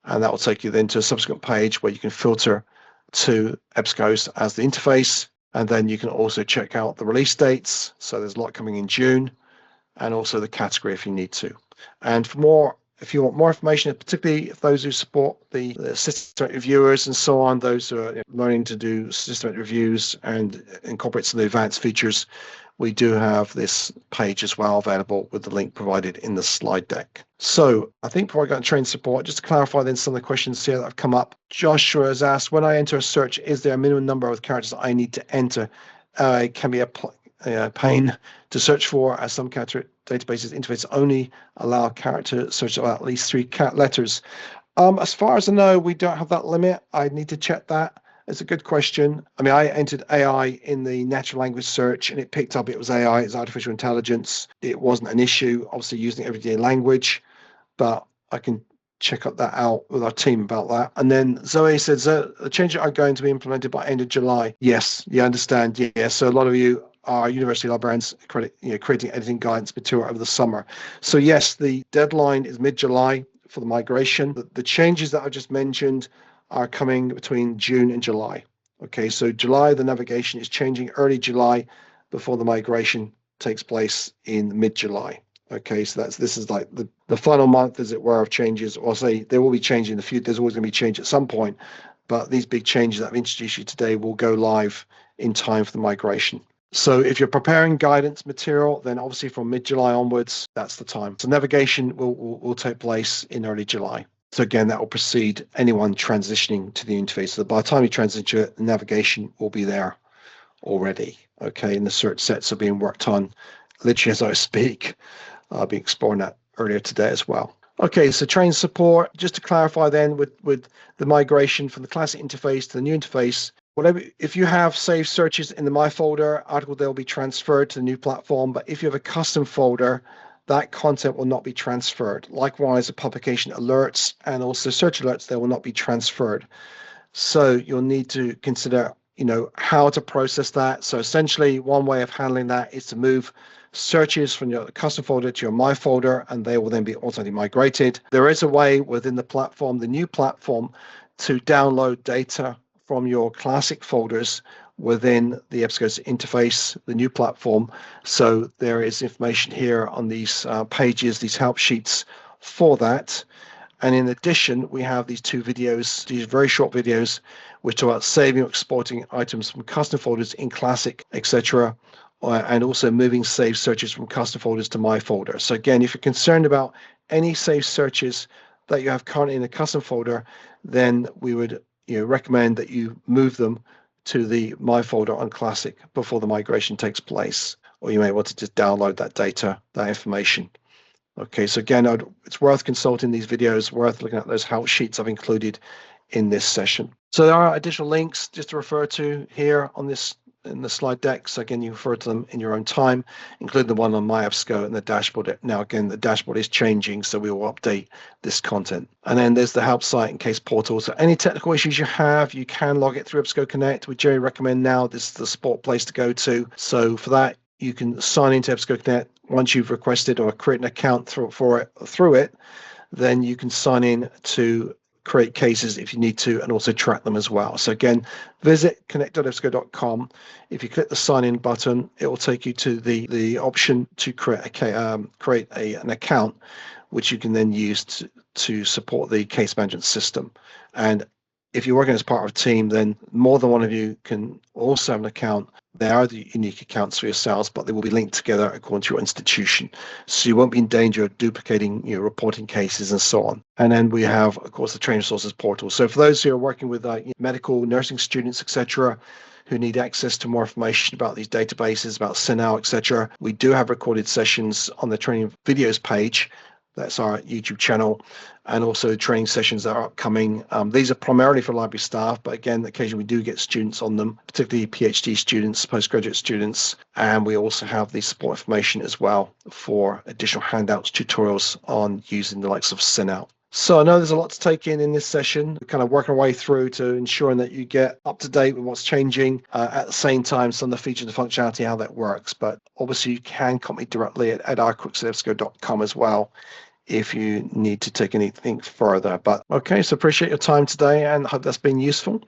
and that will take you then to a subsequent page where you can filter to EBSCOhost as the interface, and then you can also check out the release dates. So there's a lot coming in June, and also the category if you need to. And for more, if you want more information, particularly if those who support the systematic reviewers and so on, those who are learning to do systematic reviews and incorporate some of the advanced features, we do have this page as well available with the link provided in the slide deck. So I think before I go into training support, just to clarify then some of the questions here that have come up. Joshua has asked, when I enter a search, is there a minimum number of characters I need to enter? It can be a pain to search for, as some character databases interface only allow character search of at least 3 letters. As far as I know, we don't have that limit. I need to check that. It's a good question. I mean, I entered AI in the natural language search and it picked up it was AI, it's artificial intelligence. It wasn't an issue, obviously using everyday language, but I can check up that out with our team about that. And then Zoe says, the changes are going to be implemented by end of July. Yes, you understand. Yes, so a lot of you are university librarians creating editing guidance material over the summer. So yes, the deadline is mid-July for the migration. The changes that I just mentioned are coming between June and July. Okay, so July, the navigation is changing early July before the migration takes place in mid-July. Okay, so this is like the final month, as it were, of changes. Or say there will be change in the future. There's always going to be change at some point, but these big changes that I've introduced you today will go live in time for the migration. So if you're preparing guidance material, then obviously from mid-July onwards, that's the time. So navigation will take place in early July. So again, that will precede anyone transitioning to the interface. So by the time you transition to it, the navigation will be there already. Okay, and the search sets are being worked on literally as I speak. I'll be exploring that earlier today as well. Okay, so train support, just to clarify then with the migration from the classic interface to the new interface, whatever, if you have saved searches in the My folder article, they'll be transferred to the new platform. But if you have a custom folder, that content will not be transferred. Likewise, the publication alerts and also search alerts, they will not be transferred. So you'll need to consider, how to process that. So essentially, one way of handling that is to move searches from your custom folder to your My folder, and they will then be automatically migrated. There is a way within the platform, the new platform, to download data from your classic folders within the EBSCO interface, the new platform. So there is information here on these pages, these help sheets for that. And in addition, we have these two videos, these very short videos, which talk about saving or exporting items from custom folders in classic, etc., and also moving saved searches from custom folders to My folder. So again, if you're concerned about any saved searches that you have currently in a custom folder, then we would recommend that you move them to the My folder on classic before the migration takes place, or you may want to just download that data, that information. Okay, so again, it's worth consulting these videos, worth looking at those help sheets I've included in this session. So there are additional links just to refer to here on this in the slide deck. So again, you refer to them in your own time, including the one on My EBSCO and the dashboard. Now, again, the dashboard is changing, so we will update this content. And then there's the help site and case portal. So any technical issues you have, you can log it through EBSCO Connect. We generally recommend now this is the support place to go to. So for that, you can sign into EBSCO Connect once you've requested or create an account through it, then you can sign in to create cases if you need to, and also track them as well. So again, visit connect.ebsco.com. If you click the sign in button, it will take you to the option to create an account, which you can then use to support the case management system. And if you're working as part of a team, then more than one of you can also have an account. They are the unique accounts for yourselves, but they will be linked together according to your institution. So you won't be in danger of duplicating your reporting cases and so on. And then we have, of course, the training resources portal. So for those who are working with medical, nursing students, etc., who need access to more information about these databases, about CINAHL, etc., we do have recorded sessions on the training videos page. That's our YouTube channel, and also training sessions that are upcoming. These are primarily for library staff, but again, occasionally we do get students on them, particularly PhD students, postgraduate students, and we also have the support information as well for additional handouts, tutorials on using the likes of CINAHL. So I know there's a lot to take in this session. We're kind of working our way through to ensuring that you get up to date with what's changing, at the same time some of the features and functionality, how that works. But obviously you can contact me directly at rquicks@ebsco.com as well if you need to take anything further. But okay, so appreciate your time today and hope that's been useful.